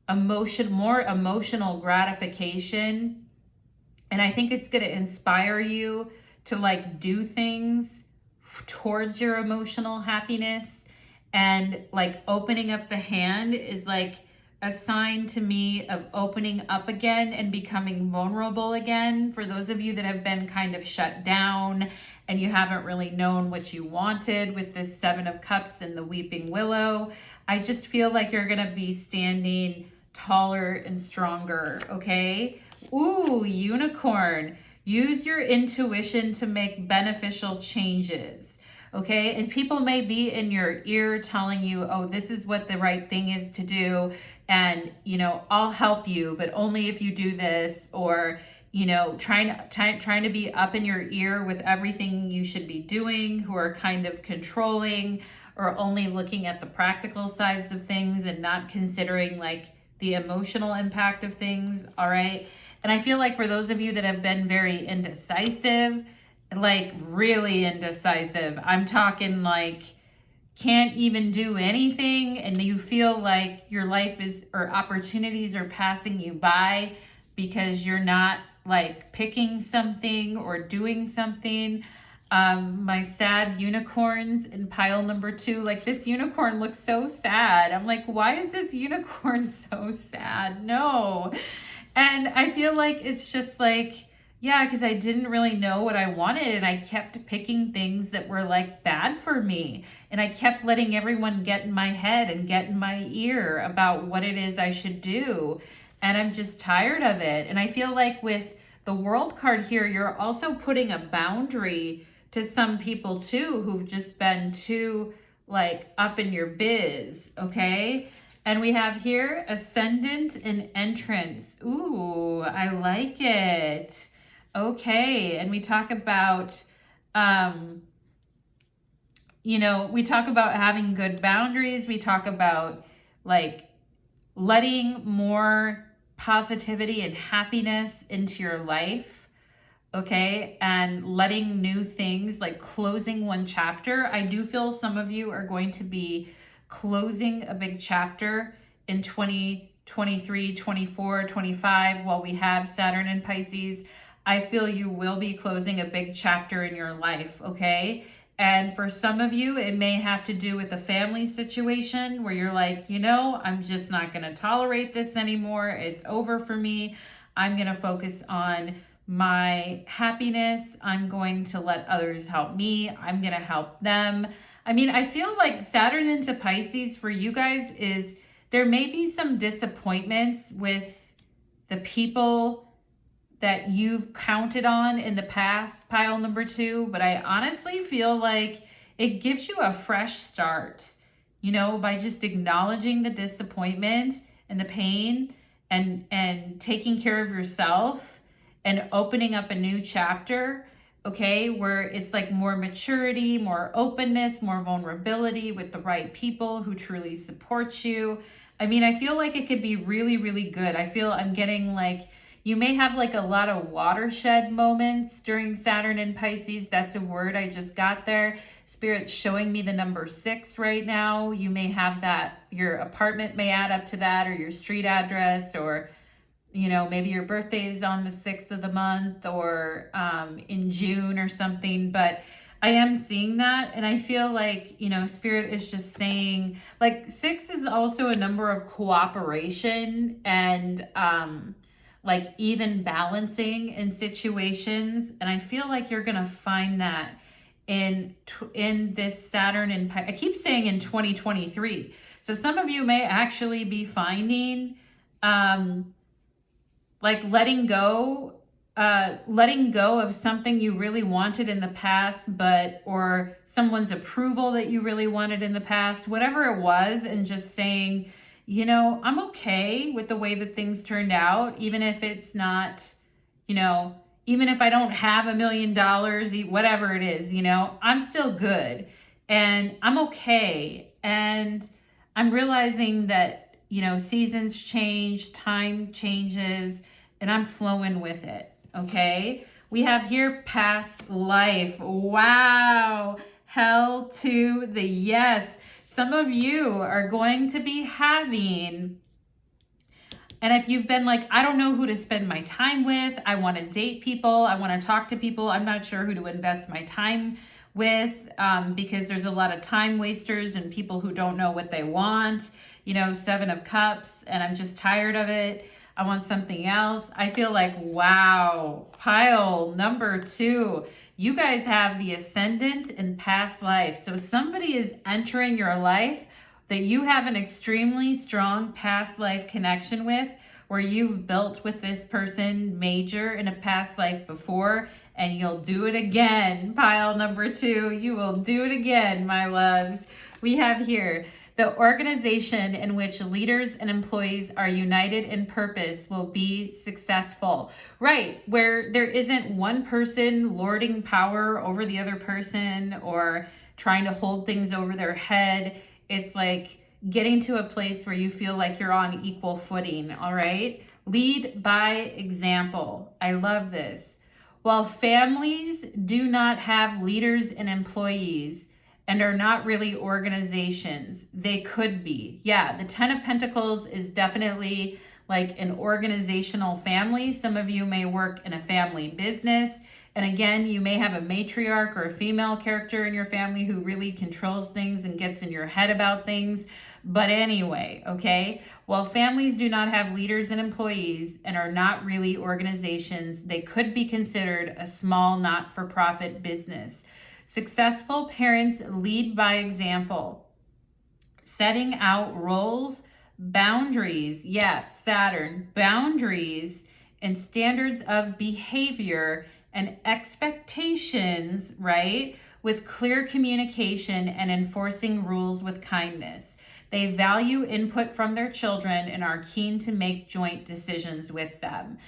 emotional gratification. And I think it's going to inspire you to like do things towards your emotional happiness. And like opening up the hand is like a sign to me of opening up again and becoming vulnerable again. For those of you that have been kind of shut down and you haven't really known what you wanted with this Seven of Cups and the Weeping Willow, I just feel like you're going to be standing taller and stronger. Okay. Ooh, Unicorn. Use your intuition to make beneficial changes. Okay. And people may be in your ear telling you, oh, this is what the right thing is to do. And, I'll help you, but only if you do this, or, trying to be up in your ear with everything you should be doing, who are kind of controlling, or only looking at the practical sides of things and not considering like the emotional impact of things. All right. And I feel like for those of you that have been very indecisive, like really indecisive, I'm talking like can't even do anything, and you feel like your life is, or opportunities are passing you by because you're not like picking something or doing something. My sad unicorns in pile number 2, like this unicorn looks so sad. I'm like, why is this unicorn so sad? No. And I feel like it's just like, yeah, because I didn't really know what I wanted, and I kept picking things that were like bad for me. And I kept letting everyone get in my head and get in my ear about what it is I should do. And I'm just tired of it. And I feel like with the World card here, you're also putting a boundary to some people too, who've just been too like up in your biz. Okay. And we have here Ascendant and Entrance. Ooh, I like it. Okay. And we talk about, we talk about having good boundaries. We talk about like letting more positivity and happiness into your life. Okay. And letting new things, like closing one chapter. I do feel some of you are going to be closing a big chapter in 2020 23, 24, 25, while we have Saturn in Pisces, I feel you will be closing a big chapter in your life, okay? And for some of you, it may have to do with a family situation where you're like, you know, I'm just not going to tolerate this anymore. It's over for me. I'm going to focus on my happiness. I'm going to let others help me. I'm going to help them. I mean, I feel like Saturn into Pisces for you guys is there may be some disappointments with the people that you've counted on in the past, pile number 2, but I honestly feel like it gives you a fresh start, you know, by just acknowledging the disappointment and the pain and taking care of yourself and opening up a new chapter, okay, where it's like more maturity, more openness, more vulnerability with the right people who truly support you. I mean, I feel like it could be really, really good. I feel I'm getting like, you may have like a lot of watershed moments during Saturn and Pisces. That's a word I just got there. Spirit's showing me the number 6 right now. You may have that, your apartment may add up to that, or your street address, or, you know, maybe your birthday is on the 6th of the month, or in June or something. But I am seeing that, and I feel like, you know, Spirit is just saying, like, 6 is also a number of cooperation and like even balancing in situations. And I feel like you're going to find that in this Saturn and I keep saying in 2023. So some of you may actually be finding like letting go of something you really wanted in the past, or someone's approval that you really wanted in the past, whatever it was, and just saying, you know, I'm okay with the way that things turned out, even if it's not, you know, even if I don't have $1 million, whatever it is, you know, I'm still good and I'm okay. And I'm realizing that, you know, seasons change, time changes, and I'm flowing with it. Okay. We have here past life. Wow. Hell to the yes. Some of you are going to be having, and if you've been like, I don't know who to spend my time with, I want to date people, I want to talk to people, I'm not sure who to invest my time with, because there's a lot of time wasters and people who don't know what they want, you know, 7 of Cups, and I'm just tired of it. I want something else. I feel like, wow, pile number 2. You guys have the ascendant in past life. So somebody is entering your life that you have an extremely strong past life connection with, where you've built with this person major in a past life before, and you'll do it again. Pile number 2, you will do it again, my loves. We have here, the organization in which leaders and employees are united in purpose will be successful. Right, where there isn't one person lording power over the other person or trying to hold things over their head. It's like getting to a place where you feel like you're on equal footing, all right? Lead by example. I love this. While families do not have leaders and employees, and are not really organizations, they could be. Yeah, the 10 of Pentacles is definitely like an organizational family. Some of you may work in a family business. And again, you may have a matriarch or a female character in your family who really controls things and gets in your head about things. But anyway, okay, while families do not have leaders and employees and are not really organizations, they could be considered a small not-for-profit business. Successful parents lead by example, setting out roles, boundaries, yes, Saturn, boundaries and standards of behavior and expectations, right? With clear communication and enforcing rules with kindness. They value input from their children and are keen to make joint decisions with them.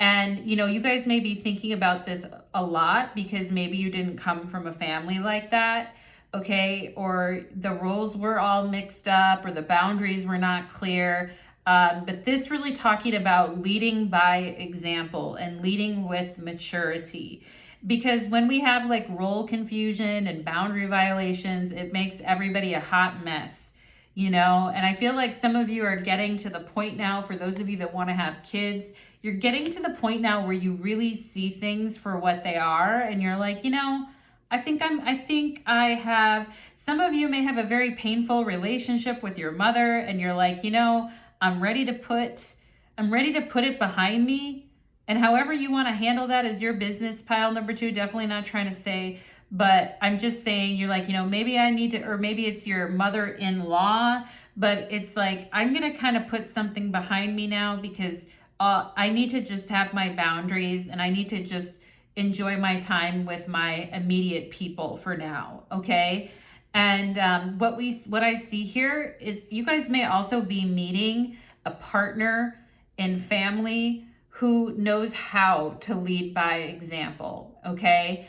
And, you know, you guys may be thinking about this a lot because maybe you didn't come from a family like that, okay? Or the roles were all mixed up or the boundaries were not clear. But this really talking about leading by example and leading with maturity. Because when we have like role confusion and boundary violations, it makes everybody a hot mess. you know? And I feel like some of you are getting to the point now, for those of you that want to have kids, you're getting to the point now where you really see things for what they are. And you're like, you know, I think I have, some of you may have a very painful relationship with your mother, and you're like, you know, I'm ready to put it behind me. And however you want to handle that is your business, pile number 2. Definitely not trying to say, but I'm just saying, you're like, you know, maybe I need to, or maybe it's your mother-in-law, but it's like, I'm going to kind of put something behind me now, because I need to just have my boundaries, and I need to just enjoy my time with my immediate people for now. Okay. And what I see here is you guys may also be meeting a partner in family who knows how to lead by example. Okay.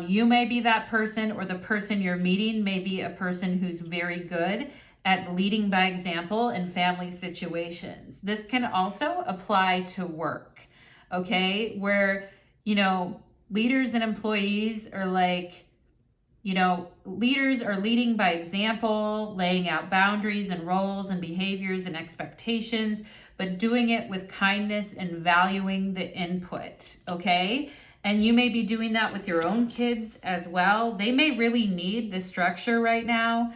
You may be that person, or the person you're meeting may be a person who's very good at leading by example in family situations. This can also apply to work. Okay. Where, you know, leaders and employees are like, you know, leaders are leading by example, laying out boundaries and roles and behaviors and expectations, but doing it with kindness and valuing the input, okay? And you may be doing that with your own kids as well. They may really need the structure right now.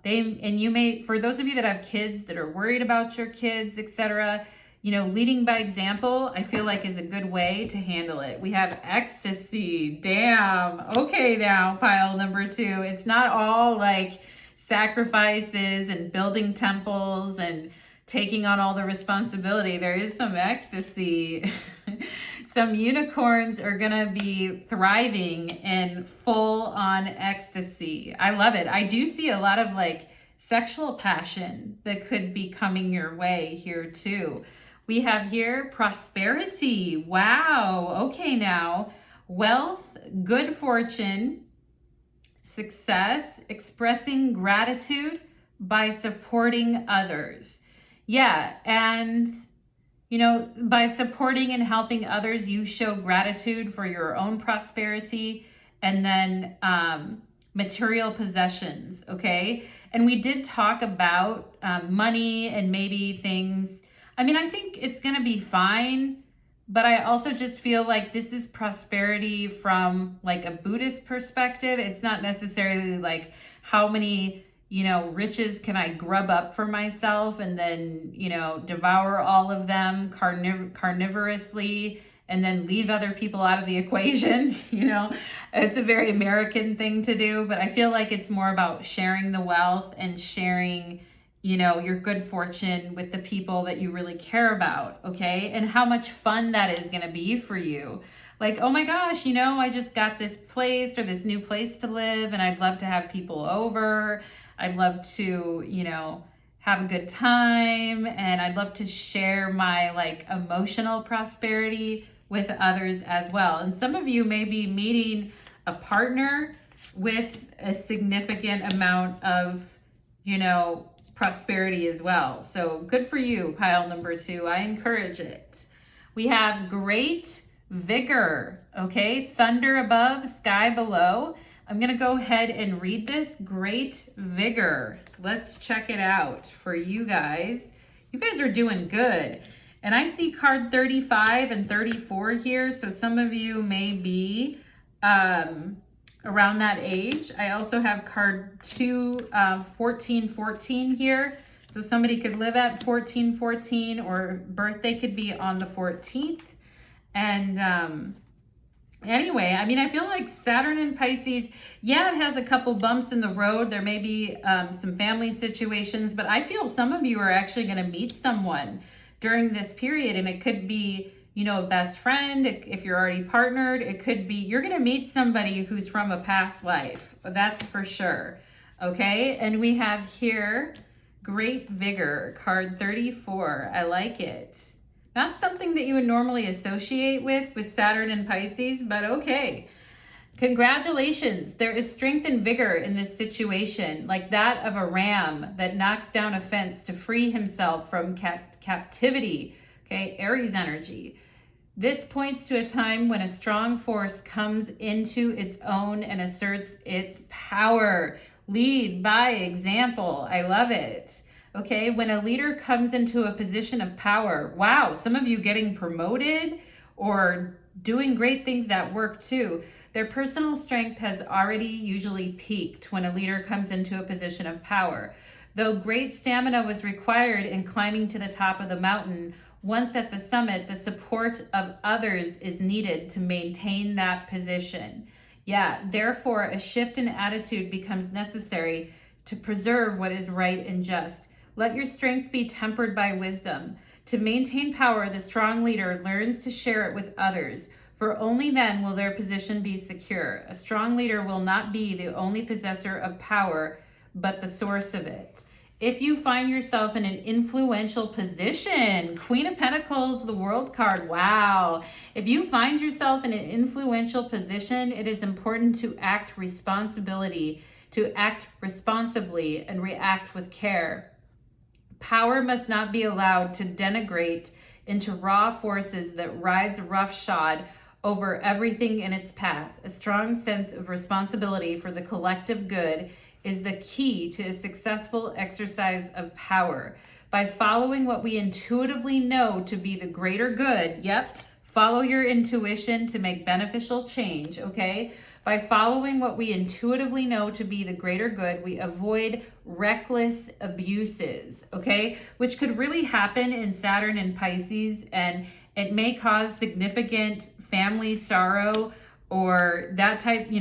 You may, for those of you that have kids that are worried about your kids, etc., you know, leading by example, I feel like is a good way to handle it. We have ecstasy. Damn. Okay, now, pile number 2. It's not all like sacrifices and building temples and taking on all the responsibility. There is some ecstasy. Some unicorns are going to be thriving in full on ecstasy. I love it. I do see a lot of like sexual passion that could be coming your way here too. We have here prosperity. Wow. Okay, now wealth, good fortune, success, expressing gratitude by supporting others. Yeah, and you know, by supporting and helping others, you show gratitude for your own prosperity, and then material possessions, okay? And we did talk about money and maybe things. I mean, I think it's going to be fine, but I also just feel like this is prosperity from like a Buddhist perspective. It's not necessarily like how many, you know, riches can I grub up for myself and then, you know, devour all of them carnivorously and then leave other people out of the equation. You know, it's a very American thing to do, but I feel like it's more about sharing the wealth and sharing, you know, your good fortune with the people that you really care about, okay? And how much fun that is going to be for you. Like, oh my gosh, you know, I just got this place or this new place to live, and I'd love to have people over. I'd love to, you know, have a good time, and I'd love to share my like emotional prosperity with others as well. And some of you may be meeting a partner with a significant amount of, you know, prosperity as well. So good for you, pile number 2. I encourage it. We have great vigor, okay? Thunder above, sky below. I'm going to go ahead and read this. Great vigor. Let's check it out for you guys. You guys are doing good. And I see card 35 and 34 here. So some of you may be around that age. I also have card 1414 here. So somebody could live at 1414, or birthday could be on the 14th. And anyway, I mean, I feel like Saturn in Pisces, yeah, it has a couple bumps in the road. There may be some family situations, but I feel some of you are actually going to meet someone during this period. And it could be, you know, a best friend. If you're already partnered, it could be, you're going to meet somebody who's from a past life. That's for sure. Okay. And we have here great vigor, card 34. I like it. Not something that you would normally associate with Saturn and Pisces, but okay. Congratulations. There is strength and vigor in this situation, like that of a ram that knocks down a fence to free himself from captivity. Okay, Aries energy. This points to a time when a strong force comes into its own and asserts its power. Lead by example. I love it. Okay, when a leader comes into a position of power, wow, some of you getting promoted or doing great things at work too. Their personal strength has already usually peaked when a leader comes into a position of power. Though great stamina was required in climbing to the top of the mountain, once at the summit, the support of others is needed to maintain that position. Yeah, therefore, a shift in attitude becomes necessary to preserve what is right and just. Let your strength be tempered by wisdom. To maintain power, the strong leader learns to share it with others, for only then will their position be secure. A strong leader will not be the only possessor of power, but the source of it. If you find yourself in an influential position, Queen of Pentacles, the World card, wow. If you find yourself in an influential position, it is important to act responsibly, and react with care. Power must not be allowed to degenerate into raw forces that rides roughshod over everything in its path. A strong sense of responsibility for the collective good is the key to a successful exercise of power. By following what we intuitively know to be the greater good, follow your intuition to make beneficial change, okay? By following what we intuitively know to be the greater good, we avoid reckless abuses, okay? Which could really happen in Saturn and Pisces, and it may cause significant family sorrow or that type,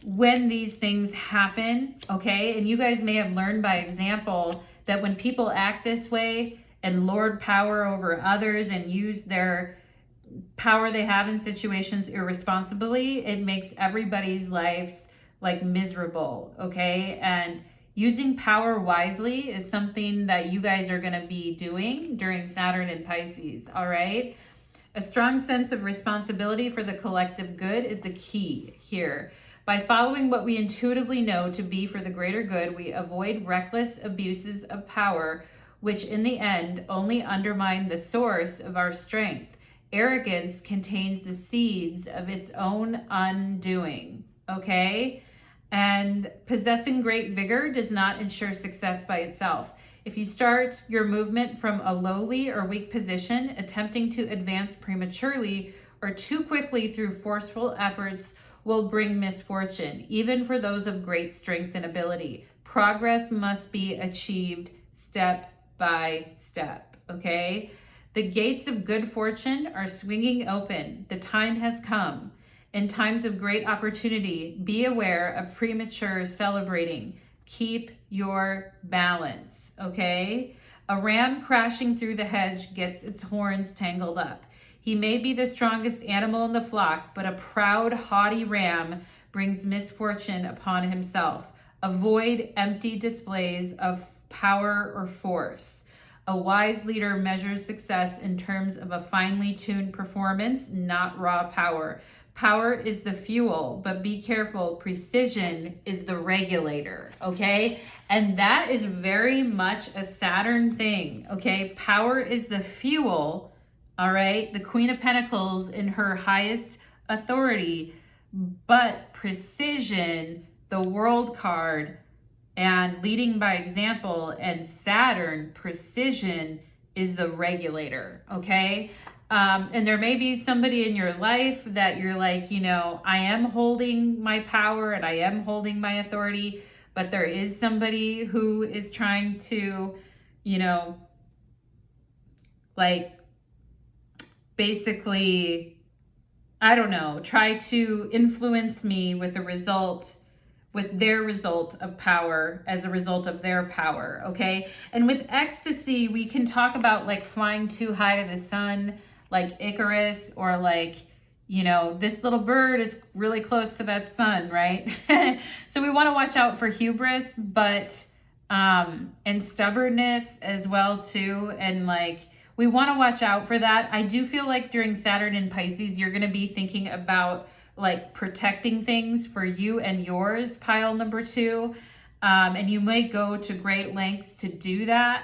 when these things happen, okay? And you guys may have learned by example that when people act this way and lord power over others and use their power they have in situations irresponsibly, it makes everybody's lives like miserable, okay? And using power wisely is something that you guys are going to be doing during Saturn and Pisces, all right? A strong sense of responsibility for the collective good is the key here. By following what we intuitively know to be for the greater good, we avoid reckless abuses of power, which in the end only undermine the source of our strength. Arrogance contains the seeds of its own undoing, okay? And possessing great vigor does not ensure success by itself. If you start your movement from a lowly or weak position, attempting to advance prematurely or too quickly through forceful efforts will bring misfortune, even for those of great strength and ability. Progress must be achieved step by step, okay? The gates of good fortune are swinging open. The time has come. In times of great opportunity, be aware of premature celebrating. Keep your balance, okay? A ram crashing through the hedge gets its horns tangled up. He may be the strongest animal in the flock, but a proud, haughty ram brings misfortune upon himself. Avoid empty displays of power or force. A wise leader measures success in terms of a finely tuned performance, not raw power. Power is the fuel, but be careful, precision is the regulator, okay? And that is very much a Saturn thing, okay? Power is the fuel, all right? The Queen of Pentacles in her highest authority, but precision, the World card, and leading by example, and Saturn, precision is the regulator, okay? And there may be somebody in your life that you're like, I am holding my power and I am holding my authority, but there is somebody who is trying to, basically, try to influence me with their result of power as a result of their power, okay? And with ecstasy, we can talk about like flying too high to the sun, like Icarus, or this little bird is really close to that sun, right? So we want to watch out for hubris, but and stubbornness as well too, and we want to watch out for that. I do feel like during Saturn and Pisces, you're going to be thinking about protecting things for you and yours, pile number 2. And you may go to great lengths to do that.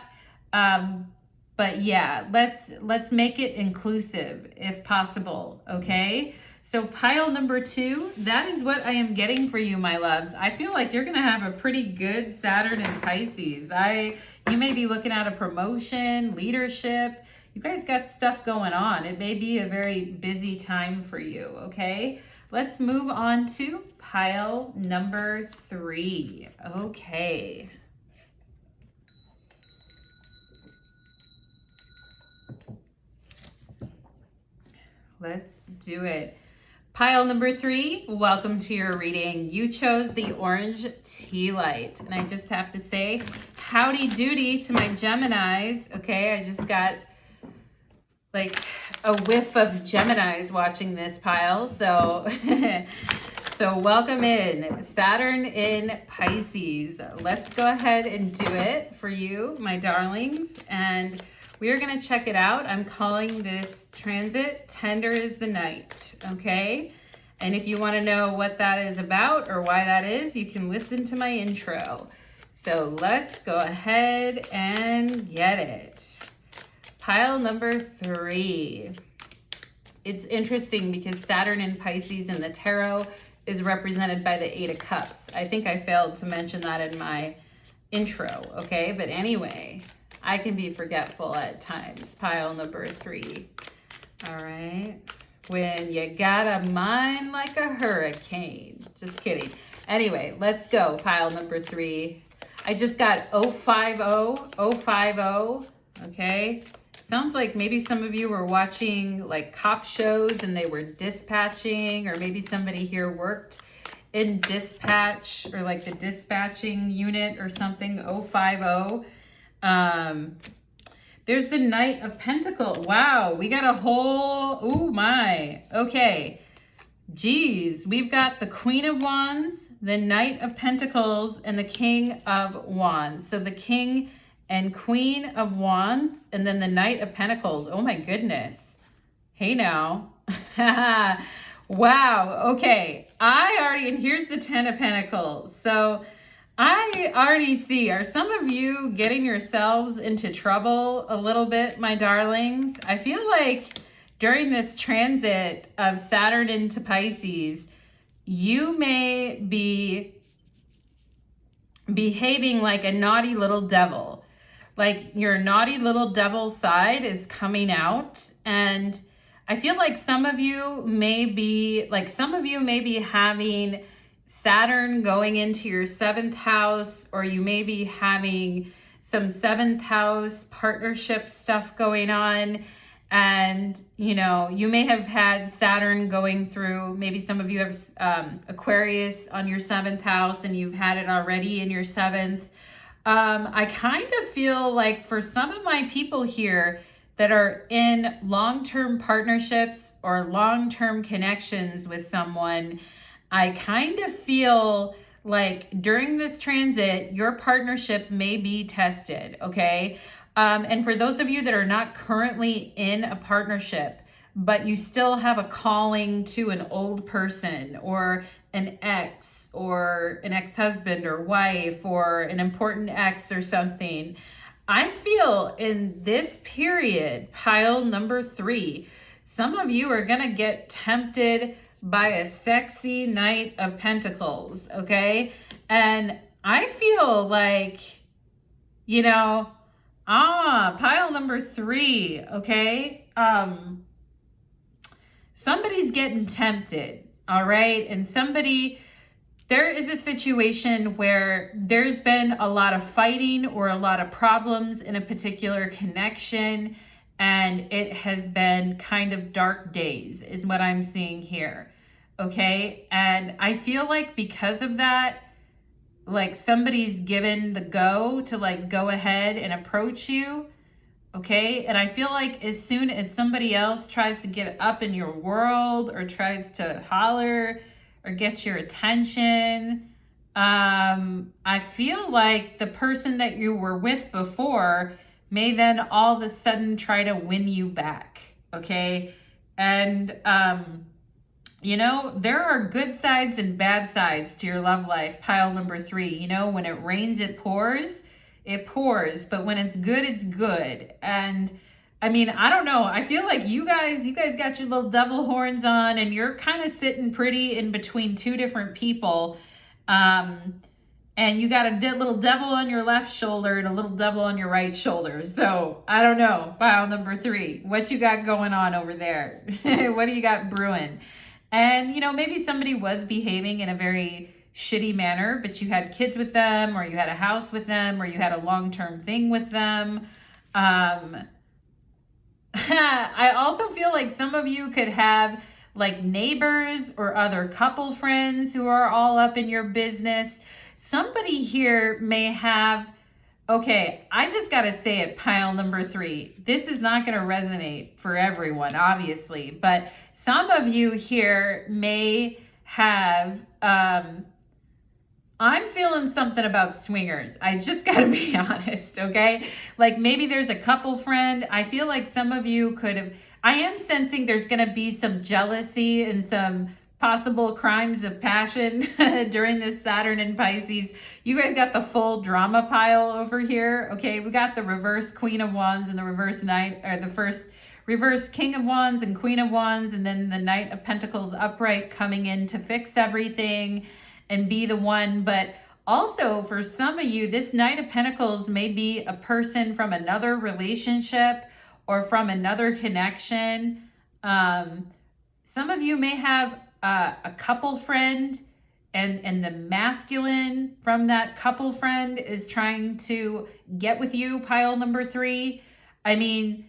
But yeah, let's make it inclusive if possible, okay? So pile number 2, that is what I am getting for you, my loves. I feel like you're gonna have a pretty good Saturn in Pisces. You may be looking at a promotion, leadership. You guys got stuff going on. It may be a very busy time for you, okay? Let's move on to pile number 3. Okay. Let's do it. Pile number 3, welcome to your reading. You chose the orange tea light. And I just have to say, howdy doody to my Geminis. Okay, I just got like a whiff of Geminis watching this pile. So, so welcome in. Saturn in Pisces. Let's go ahead and do it for you, my darlings. And we are going to check it out. I'm calling this transit Tender is the Night, okay? And if you want to know what that is about or why that is, you can listen to my intro. So let's go ahead and get it. Pile number 3. It's interesting because Saturn in Pisces in the tarot is represented by the 8 of Cups. I think I failed to mention that in my intro, okay? But anyway, I can be forgetful at times. Pile number 3. All right. When you got a mind like a hurricane. Just kidding. Anyway, let's go. Pile number 3. I just got 050. Okay. Sounds like maybe some of you were watching like cop shows and they were dispatching, or maybe somebody here worked in dispatch or like the dispatching unit or something. 050. There's the Knight of Pentacles. Wow, we got a whole, oh my. Okay, geez, we've got the Queen of Wands, the Knight of Pentacles, and the King of Wands. So the King and Queen of Wands, and then the Knight of Pentacles. Oh my goodness. Hey now. Wow, okay. And here's the Ten of Pentacles. So I already see, are some of you getting yourselves into trouble a little bit, my darlings? I feel like during this transit of Saturn into Pisces, you may be behaving like a naughty little devil. Like your naughty little devil side is coming out. And I feel like some of you may be having Saturn going into your 7th house, or you may be having some 7th house partnership stuff going on. And, you know, you may have had Saturn going through, maybe some of you have Aquarius on your 7th house and you've had it already in your 7th. I kind of feel like for some of my people here that are in long-term partnerships or long-term connections with someone, I kind of feel like during this transit, your partnership may be tested, okay? And for those of you that are not currently in a partnership, but you still have a calling to an old person or an ex or an ex-husband or wife or an important ex or something, I feel in this period, pile number 3, some of you are going to get tempted by a sexy Knight of Pentacles, okay? And I feel like, you know, pile number 3, okay? Somebody's getting tempted, all right? And there is a situation where there's been a lot of fighting or a lot of problems in a particular connection, and it has been kind of dark days is what I'm seeing here, okay? And I feel like because of that, like somebody's given the go to like go ahead and approach you, okay? And I feel like as soon as somebody else tries to get up in your world or tries to holler or get your attention, I feel like the person that you were with before may then all of a sudden try to win you back, okay? And, you know, there are good sides and bad sides to your love life, pile number 3. You know, when it rains, it pours. it pours, but when it's good, it's good. And I mean, I don't know. I feel like you guys got your little devil horns on, and you're kind of sitting pretty in between two different people. And you got a little devil on your left shoulder and a little devil on your right shoulder. So I don't know, pile number 3, what you got going on over there? What do you got brewing? And, you know, maybe somebody was behaving in a very shitty manner, but you had kids with them, or you had a house with them, or you had a long-term thing with them. I also feel like some of you could have like neighbors or other couple friends who are all up in your business. Somebody here may have, okay, I just got to say it, pile number 3. This is not going to resonate for everyone, obviously, but some of you here may have, I'm feeling something about swingers. I just got to be honest, okay? Like maybe there's a couple friend. I feel like some of you could have, I am sensing there's going to be some jealousy and some possible crimes of passion during this Saturn in Pisces. You guys got the full drama pile over here, okay? We got the reverse Queen of Wands and the reverse Knight, or the first reverse King of Wands and Queen of Wands, and then the Knight of Pentacles upright coming in to fix everything and be the one. But also for some of you, this Knight of Pentacles may be a person from another relationship or from another connection. Some of you may have a couple friend, and the masculine from that couple friend is trying to get with you, pile number 3. I mean,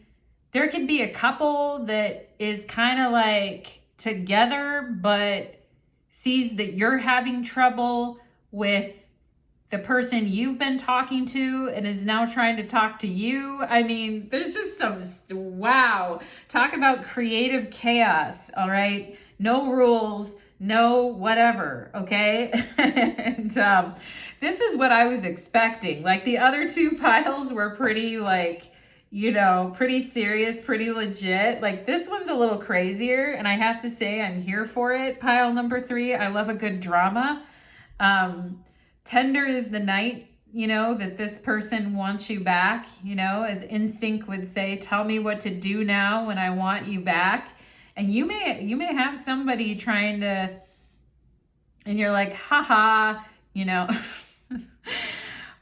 there could be a couple that is kind of like together, but sees that you're having trouble with the person you've been talking to and is now trying to talk to you. I mean, there's just some, wow. Talk about creative chaos, all right? No rules, no whatever, okay? And this is what I was expecting. Like the other 2 piles were pretty like, you know, pretty serious, pretty legit. Like this one's a little crazier, and I have to say I'm here for it. Pile number 3, I love a good drama. Tender is the Knight, you know, that this person wants you back, you know, as instinct would say, tell me what to do now when I want you back. And you may have somebody trying to, and you're like, haha, you know,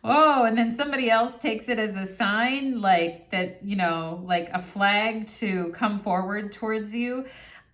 oh, and then somebody else takes it as a sign, like that, you know, like a flag to come forward towards you.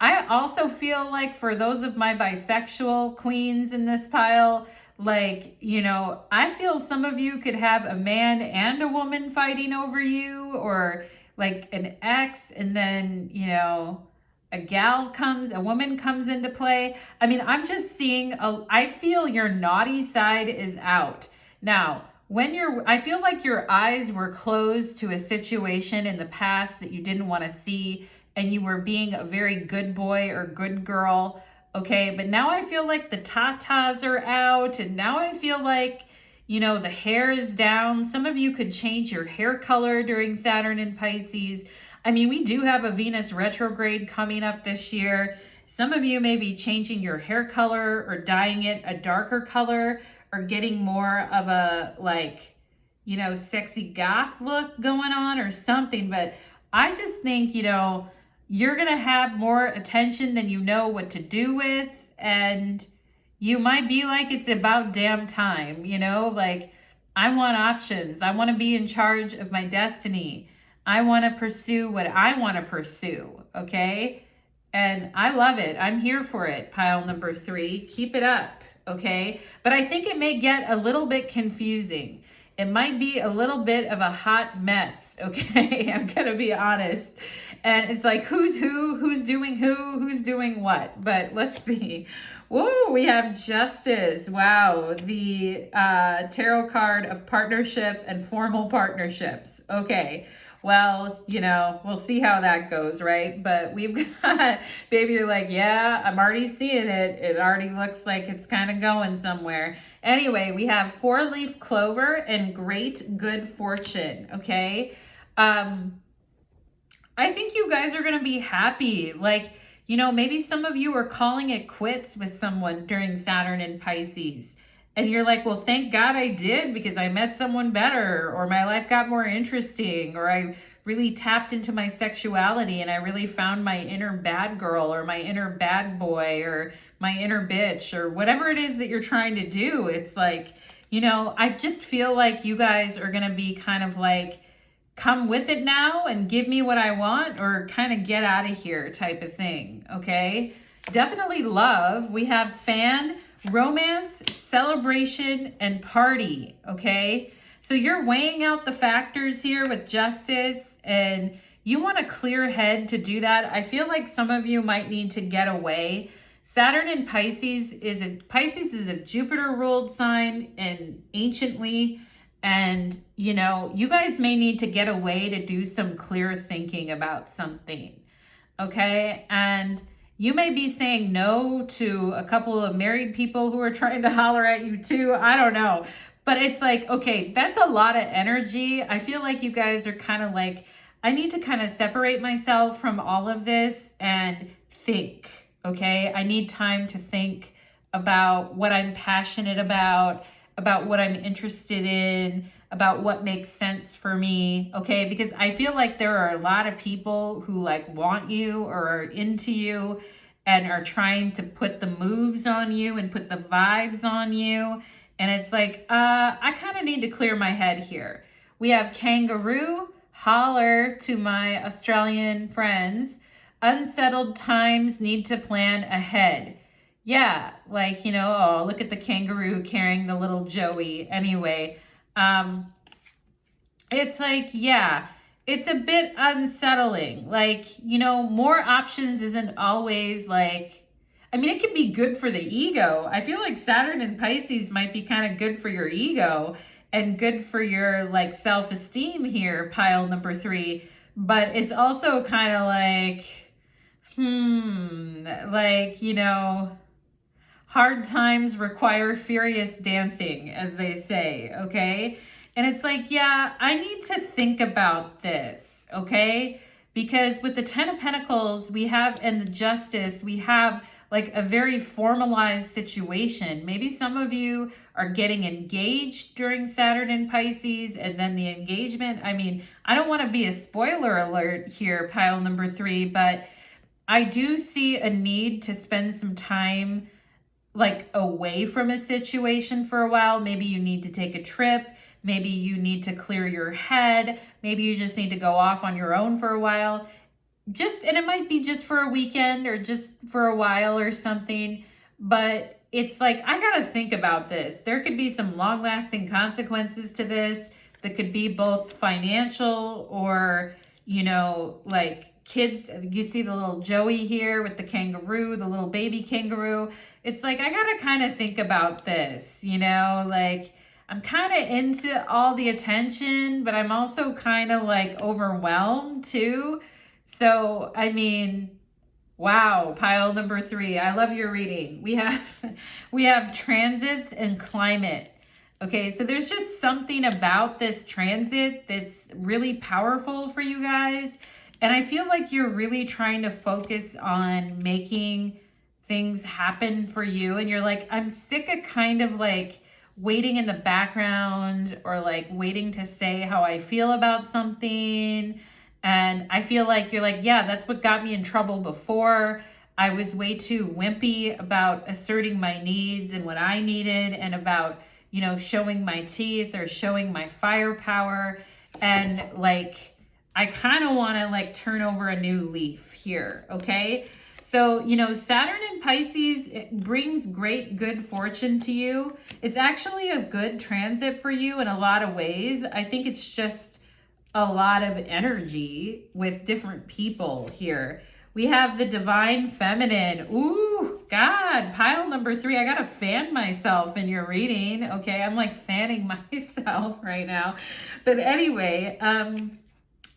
I also feel like for those of my bisexual queens in this pile, like, you know, I feel some of you could have a man and a woman fighting over you, or like an ex, and then, you know, a woman comes into play. I mean, I'm just seeing, I feel your naughty side is out. Now, I feel like your eyes were closed to a situation in the past that you didn't want to see, and you were being a very good boy or good girl, okay? But now I feel like the tatas are out, and now I feel like, you know, the hair is down. Some of you could change your hair color during Saturn in Pisces. I mean, we do have a Venus retrograde coming up this year. Some of you may be changing your hair color or dyeing it a darker color, or getting more of a, like, you know, sexy goth look going on or something. But I just think, you know, you're going to have more attention than you know what to do with. And you might be like, it's about damn time, you know, like, I want options. I want to be in charge of my destiny. I want to pursue what I want to pursue, okay? And I love it. I'm here for it, pile number 3. Keep it up, okay? But I think it may get a little bit confusing. It might be a little bit of a hot mess, okay? I'm going to be honest. And it's like, who's who, who's doing what? But let's see. Whoa, we have Justice. Wow, the tarot card of partnership and formal partnerships. Okay, well, you know, we'll see how that goes, right? But we've got, baby, you're like, yeah, I'm already seeing it. It already looks like it's kind of going somewhere. Anyway, we have 4-leaf clover and great good fortune, okay? I think you guys are going to be happy. Like, you know, maybe some of you are calling it quits with someone during Saturn in Pisces. And you're like, well, thank God I did, because I met someone better, or my life got more interesting, or I really tapped into my sexuality and I really found my inner bad girl or my inner bad boy or my inner bitch or whatever it is that you're trying to do. It's like, I just feel like you guys are going to be kind of like, come with it now and give me what I want, or kind of get out of here type of thing. Okay. Definitely love. We have fan, romance, celebration, and party. Okay. So you're weighing out the factors here with justice, and you want a clear head to do that. I feel like some of you might need to get away. Saturn in Pisces is a Jupiter ruled sign, and anciently, and you guys may need to get away to do some clear thinking about something. Okay. And you may be saying no to a couple of married people who are trying to holler at you too. I don't know. But it's like, okay, that's a lot of energy. I feel like you guys are kind of like, I need to kind of separate myself from all of this and think. Okay. I need time to think about what I'm passionate about what I'm interested in, about what makes sense for me, okay? Because I feel like there are a lot of people who like want you or are into you and are trying to put the moves on you and put the vibes on you. And it's like, I kind of need to clear my head here. We have kangaroo, holler to my Australian friends. Unsettled times, need to plan ahead. Yeah, like, oh, look at the kangaroo carrying the little Joey. Anyway, it's like, yeah, it's a bit unsettling. Like, more options isn't always like, I mean, it can be good for the ego. I feel like Saturn in Pisces might be kind of good for your ego and good for your like self-esteem here, pile number 3. But it's also kind of like, like, hard times require furious dancing, as they say, okay? And it's like, yeah, I need to think about this, okay? Because with the 10 of Pentacles, we have, and the Justice, we have like a very formalized situation. Maybe some of you are getting engaged during Saturn in Pisces, and then the engagement, I mean, I don't want to be a spoiler alert here, pile number 3, but I do see a need to spend some time like away from a situation for a while. Maybe you need to take a trip. Maybe you need to clear your head. Maybe you just need to go off on your own for a while. And it might be just for a weekend or just for a while or something. But it's like, I got to think about this. There could be some long lasting consequences to this that could be both financial or, like kids. You see the little Joey here with the kangaroo, the little baby kangaroo. It's like, I got to kind of think about this, like I'm kind of into all the attention, but I'm also kind of like overwhelmed too. So, I mean, wow, pile number 3. I love your reading. We have transits and climate. Okay, so there's just something about this transit that's really powerful for you guys. And I feel like you're really trying to focus on making things happen for you. And you're like, I'm sick of kind of like waiting in the background or like waiting to say how I feel about something. And I feel like you're like, yeah, that's what got me in trouble before. I was way too wimpy about asserting my needs and what I needed, and about, showing my teeth or showing my firepower. And like, I kind of want to like turn over a new leaf here. Okay. So, Saturn in Pisces, it brings great good fortune to you. It's actually a good transit for you in a lot of ways. I think it's just a lot of energy with different people here. We have the divine feminine. Ooh, God, pile number 3. I got to fan myself in your reading. Okay. I'm like fanning myself right now. But anyway,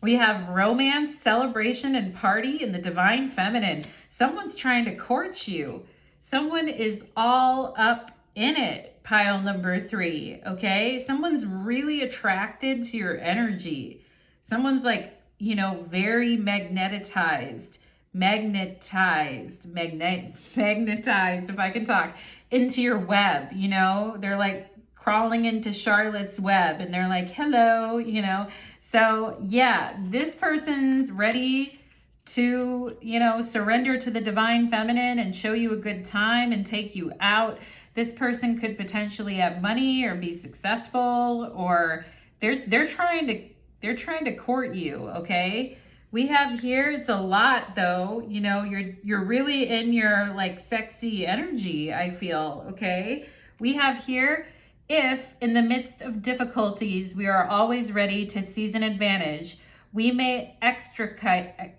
we have romance, celebration, and party in the divine feminine. Someone's trying to court you. Someone is all up in it, pile number 3, okay? Someone's really attracted to your energy. Someone's like, very magnetized, magnetized, if I can talk, into your web, you know? They're like crawling into Charlotte's web and they're like, hello, you know? So yeah, this person's ready to, you know, surrender to the divine feminine and show you a good time and take you out. This person could potentially have money or be successful, or they're trying to court you, okay? We have here, it's a lot though, you know, you're really in your like sexy energy, I feel, okay? We have here, if in the midst of difficulties we are always ready to seize an advantage, we may extricate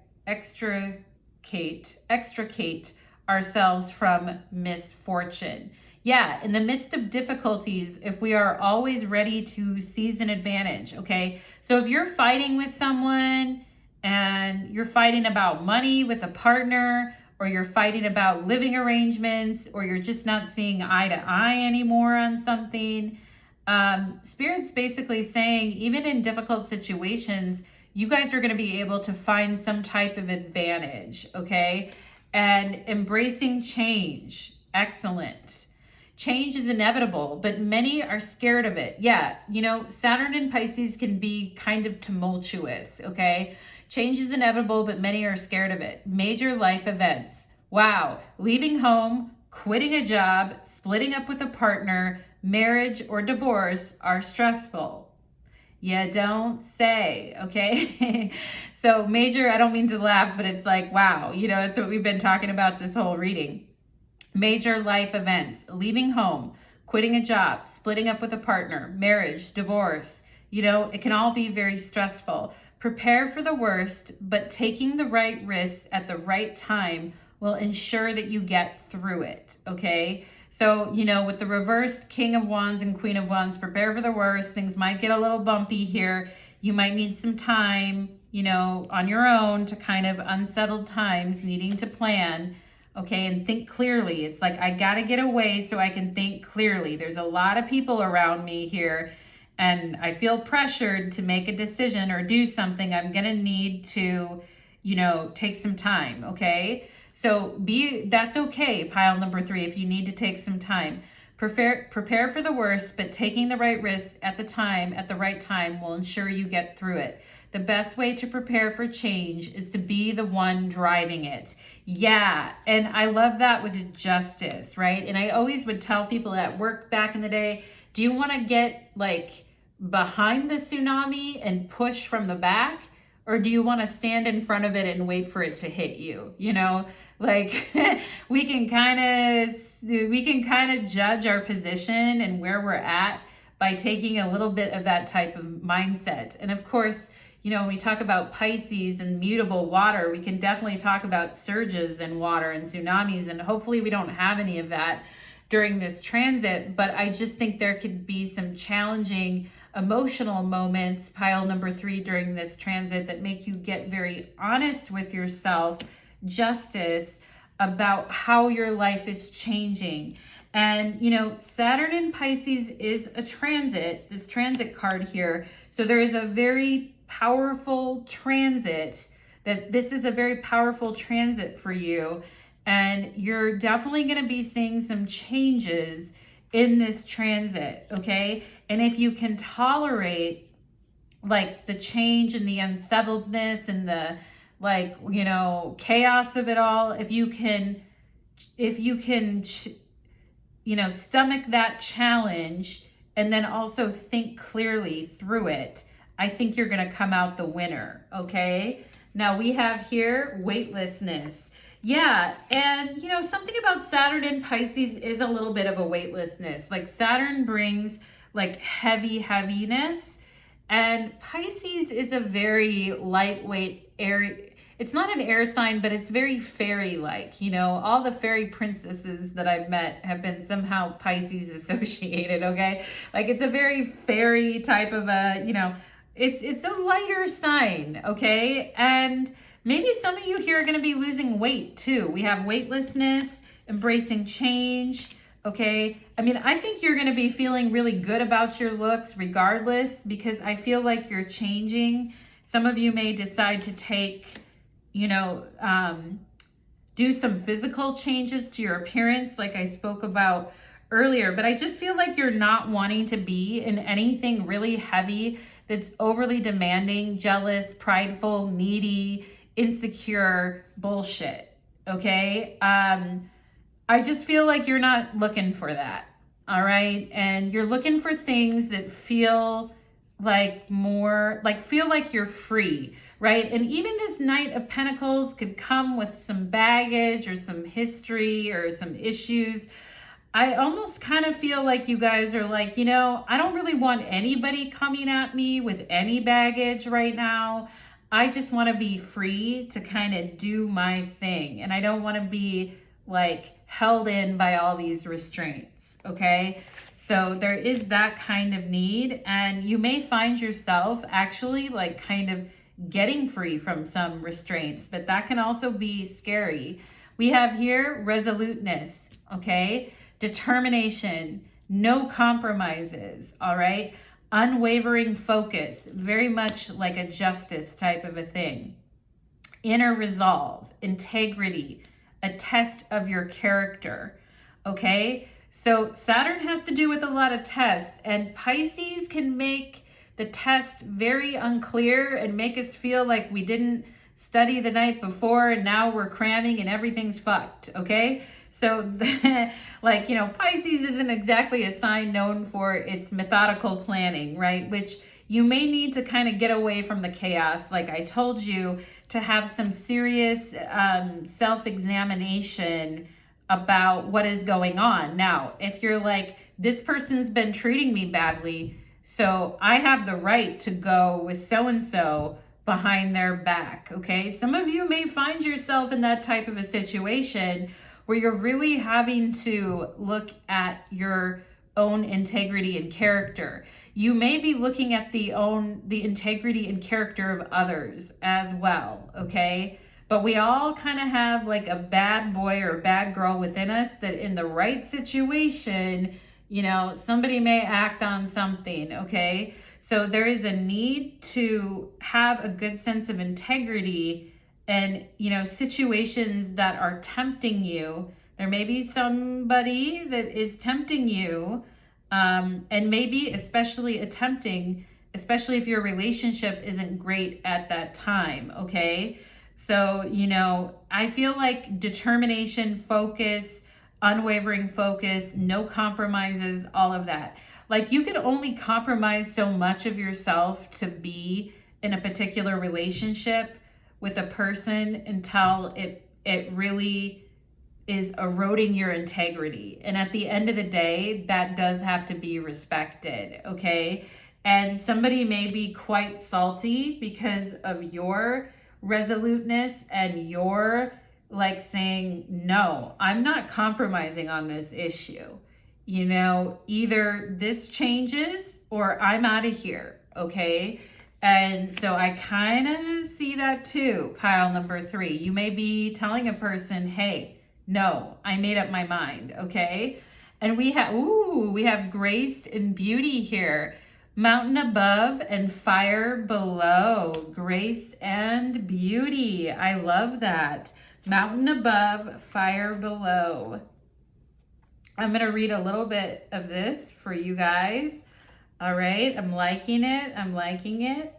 ourselves from misfortune. Yeah, in the midst of difficulties, if we are always ready to seize an advantage, okay? So if you're fighting with someone and you're fighting about money with a partner, or you're fighting about living arrangements, or you're just not seeing eye to eye anymore on something, Spirit's basically saying, even in difficult situations, you guys are going to be able to find some type of advantage, okay? And embracing change, excellent. Change is inevitable, but many are scared of it. Yeah, you know, Saturn in Pisces can be kind of tumultuous, okay? Change is inevitable, but many are scared of it. Major life events. Wow, leaving home, quitting a job, splitting up with a partner, marriage, or divorce are stressful. You don't say, okay? So major, I don't mean to laugh, but it's like, wow, you know, it's what we've been talking about this whole reading. Major life events, leaving home, quitting a job, splitting up with a partner, marriage, divorce, you know, it can all be very stressful. Prepare for the worst, but taking the right risks at the right time will ensure that you get through it, okay? So, you know, with the reversed King of Wands and Queen of Wands, prepare for the worst. Things might get a little bumpy here. You might need some time, you know, on your own to kind of unsettled times, needing to plan, okay, and think clearly. It's like, I got to get away so I can think clearly. There's a lot of people around me here, and I feel pressured to make a decision or do something. I'm going to need to, you know, take some time, okay? So that's okay, pile number 3, if you need to take some time. Prepare for the worst, but taking the right risks at the right time will ensure you get through it. The best way to prepare for change is to be the one driving it. Yeah, and I love that with justice, right? And I always would tell people at work back in the day, do you want to get like behind the tsunami and push from the back? Or do you want to stand in front of it and wait for it to hit you? You know, like we can kind of judge our position and where we're at by taking a little bit of that type of mindset. And of course, you know, when we talk about Pisces and mutable water, we can definitely talk about surges in water and tsunamis, and hopefully we don't have any of that during this transit. But I just think there could be some challenging emotional moments, pile number 3, during this transit that make you get very honest with yourself, justice about how your life is changing. And, you know, Saturn in Pisces is a transit, this transit card here. So there is a very powerful transit, that this is a very powerful transit for you. And you're definitely going to be seeing some changes in this transit, okay? And if you can tolerate like the change and the unsettledness and the like, you know, chaos of it all, if you can, you know, stomach that challenge and then also think clearly through it, I think you're going to come out the winner, okay? Now we have here weightlessness. Yeah, and you know, something about Saturn in Pisces is a little bit of a weightlessness. Like Saturn brings like heaviness, and Pisces is a very lightweight air. It's not an air sign, but it's very fairy-like. You know, all the fairy princesses that I've met have been somehow Pisces associated, okay? Like it's a very fairy type of a, you know, it's a lighter sign, okay? And maybe some of you here are going to be losing weight too. We have weightlessness, embracing change, okay? I mean, I think you're going to be feeling really good about your looks regardless, because I feel like you're changing. Some of you may decide to take, you know, do some physical changes to your appearance, like I spoke about earlier. But I just feel like you're not wanting to be in anything really heavy that's overly demanding, jealous, prideful, needy, insecure bullshit. Okay. I just feel like you're not looking for that. All right. And you're looking for things that feel like more, like feel like you're free, right? And even this Knight of Pentacles could come with some baggage or some history or some issues. I almost kind of feel like you guys are like, I don't really want anybody coming at me with any baggage right now. I just want to be free to kind of do my thing. And I don't want to be like held in by all these restraints. Okay. So there is that kind of need. And you may find yourself actually like kind of getting free from some restraints, but that can also be scary. We have here resoluteness. Okay. Determination, no compromises, all right? Unwavering focus, very much like a justice type of a thing. Inner resolve, integrity, a test of your character, okay? So Saturn has to do with a lot of tests, and Pisces can make the test very unclear and make us feel like we didn't study the night before and now we're cramming and everything's fucked, okay? So like, Pisces isn't exactly a sign known for its methodical planning, right? Which you may need to kind of get away from the chaos, like I told you, to have some serious self-examination about what is going on. Now, if you're like, this person's been treating me badly, so I have the right to go with so-and-so behind their back, okay? Some of you may find yourself in that type of a situation where you're really having to look at your own integrity and character. You may be looking at the integrity and character of others as well, okay? But we all kind of have like a bad boy or a bad girl within us that in the right situation, somebody may act on something, okay? So there is a need to have a good sense of integrity and, situations that are tempting you. There may be somebody that is tempting you, and maybe especially especially if your relationship isn't great at that time, okay? So, I feel like determination, focus, unwavering focus, no compromises, all of that. Like you can only compromise so much of yourself to be in a particular relationship with a person until it really is eroding your integrity. And at the end of the day, that does have to be respected, okay? And somebody may be quite salty because of your resoluteness and your like saying, no, I'm not compromising on this issue. Either this changes or I'm out of here, okay? And so I kind of see that too, pile number 3. You may be telling a person, hey, no, I made up my mind, okay? And we have grace and beauty here. Mountain above and fire below. Grace and beauty. I love that. Mountain above, fire below. I'm going to read a little bit of this for you guys. All right, I'm liking it. I'm liking it.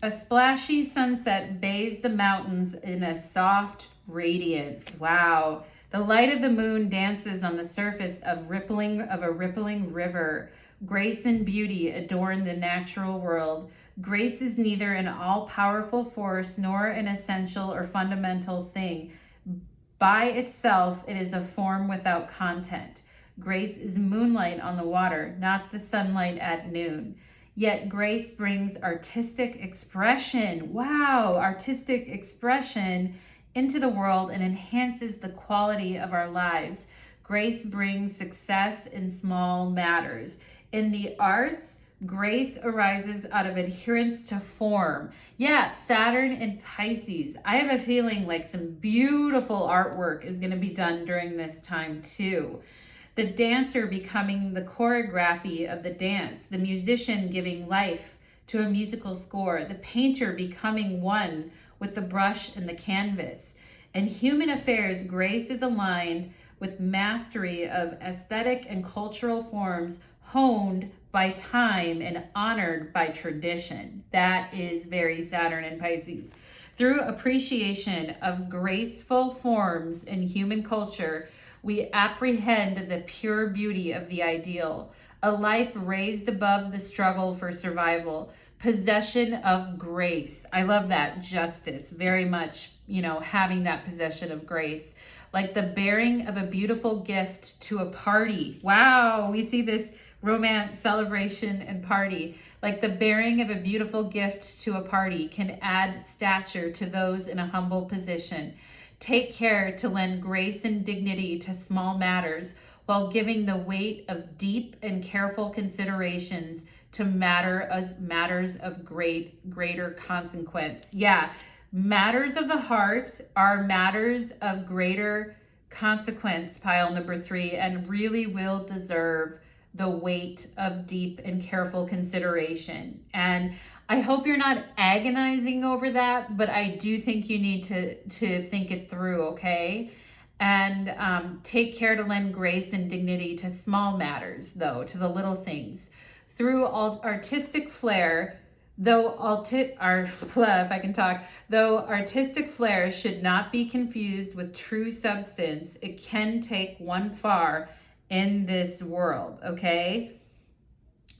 A splashy sunset bathes the mountains in a soft radiance. Wow. The light of the moon dances on the surface of a rippling river. Grace and beauty adorn the natural world. Grace is neither an all-powerful force nor an essential or fundamental thing. By itself, it is a form without content. Grace is moonlight on the water, not the sunlight at noon. Yet grace brings artistic expression. Wow, artistic expression into the world and enhances the quality of our lives. Grace brings success in small matters. In the arts, grace arises out of adherence to form. Yeah, Saturn and Pisces. I have a feeling like some beautiful artwork is going to be done during this time too. The dancer becoming the choreography of the dance, the musician giving life to a musical score, the painter becoming one with the brush and the canvas. In human affairs, grace is aligned with mastery of aesthetic and cultural forms honed by time and honored by tradition. That is very Saturn in Pisces. Through appreciation of graceful forms in human culture, we apprehend the pure beauty of the ideal, a life raised above the struggle for survival, possession of grace. I love that. Justice, very much, having that possession of grace, like the bearing of a beautiful gift to a party. Wow, we see this romance, celebration, and party. Like the bearing of a beautiful gift to a party can add stature to those in a humble position. Take care to lend grace and dignity to small matters while giving the weight of deep and careful considerations to matters of greater consequence. Yeah, matters of the heart are matters of greater consequence, pile number 3, and really will deserve the weight of deep and careful consideration. And I hope you're not agonizing over that, but I do think you need to think it through, okay? And take care to lend grace and dignity to small matters, though, to the little things. Through artistic flair, though artistic flair should not be confused with true substance, it can take one far in this world, okay?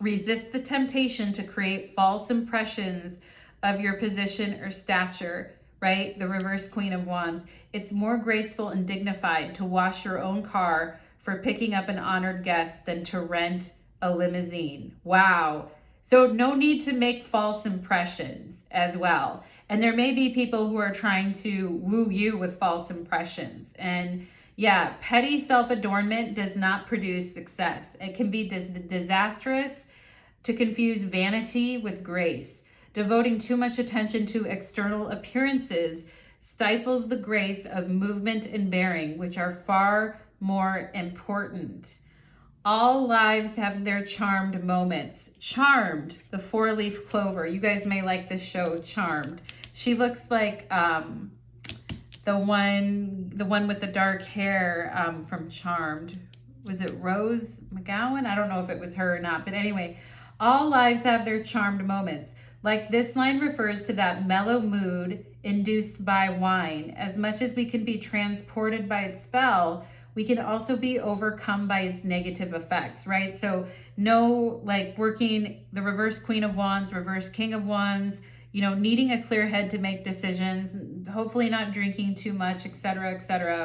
Resist the temptation to create false impressions of your position or stature, right? The reverse Queen of Wands. It's more graceful and dignified to wash your own car for picking up an honored guest than to rent a limousine. Wow. So no need to make false impressions as well. And there may be people who are trying to woo you with false impressions. And yeah, petty self-adornment does not produce success. It can be disastrous to confuse vanity with grace. Devoting too much attention to external appearances stifles the grace of movement and bearing, which are far more important. All lives have their charmed moments. Charmed, the 4-leaf clover. You guys may like this show, Charmed. She looks like the one with the dark hair from Charmed. Was it Rose McGowan? I don't know if it was her or not. But anyway, all lives have their charmed moments. Like this line refers to that mellow mood induced by wine. As much as we can be transported by its spell, we can also be overcome by its negative effects, right? So no, like working the reverse Queen of Wands, reverse King of Wands, needing a clear head to make decisions, hopefully not drinking too much, etc.,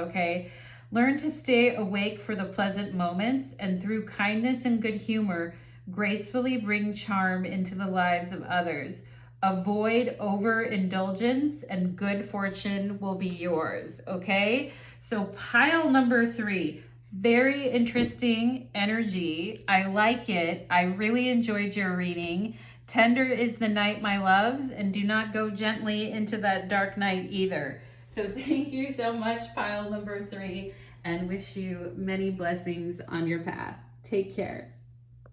okay? Learn to stay awake for the pleasant moments, and through kindness and good humor, gracefully bring charm into the lives of others. Avoid overindulgence and good fortune will be yours, okay? So pile number 3, very interesting energy. I like it. I really enjoyed your reading. Tender is the night, my loves, and do not go gently into that dark night either. So thank you so much, pile number 3, and wish you many blessings on your path. Take care.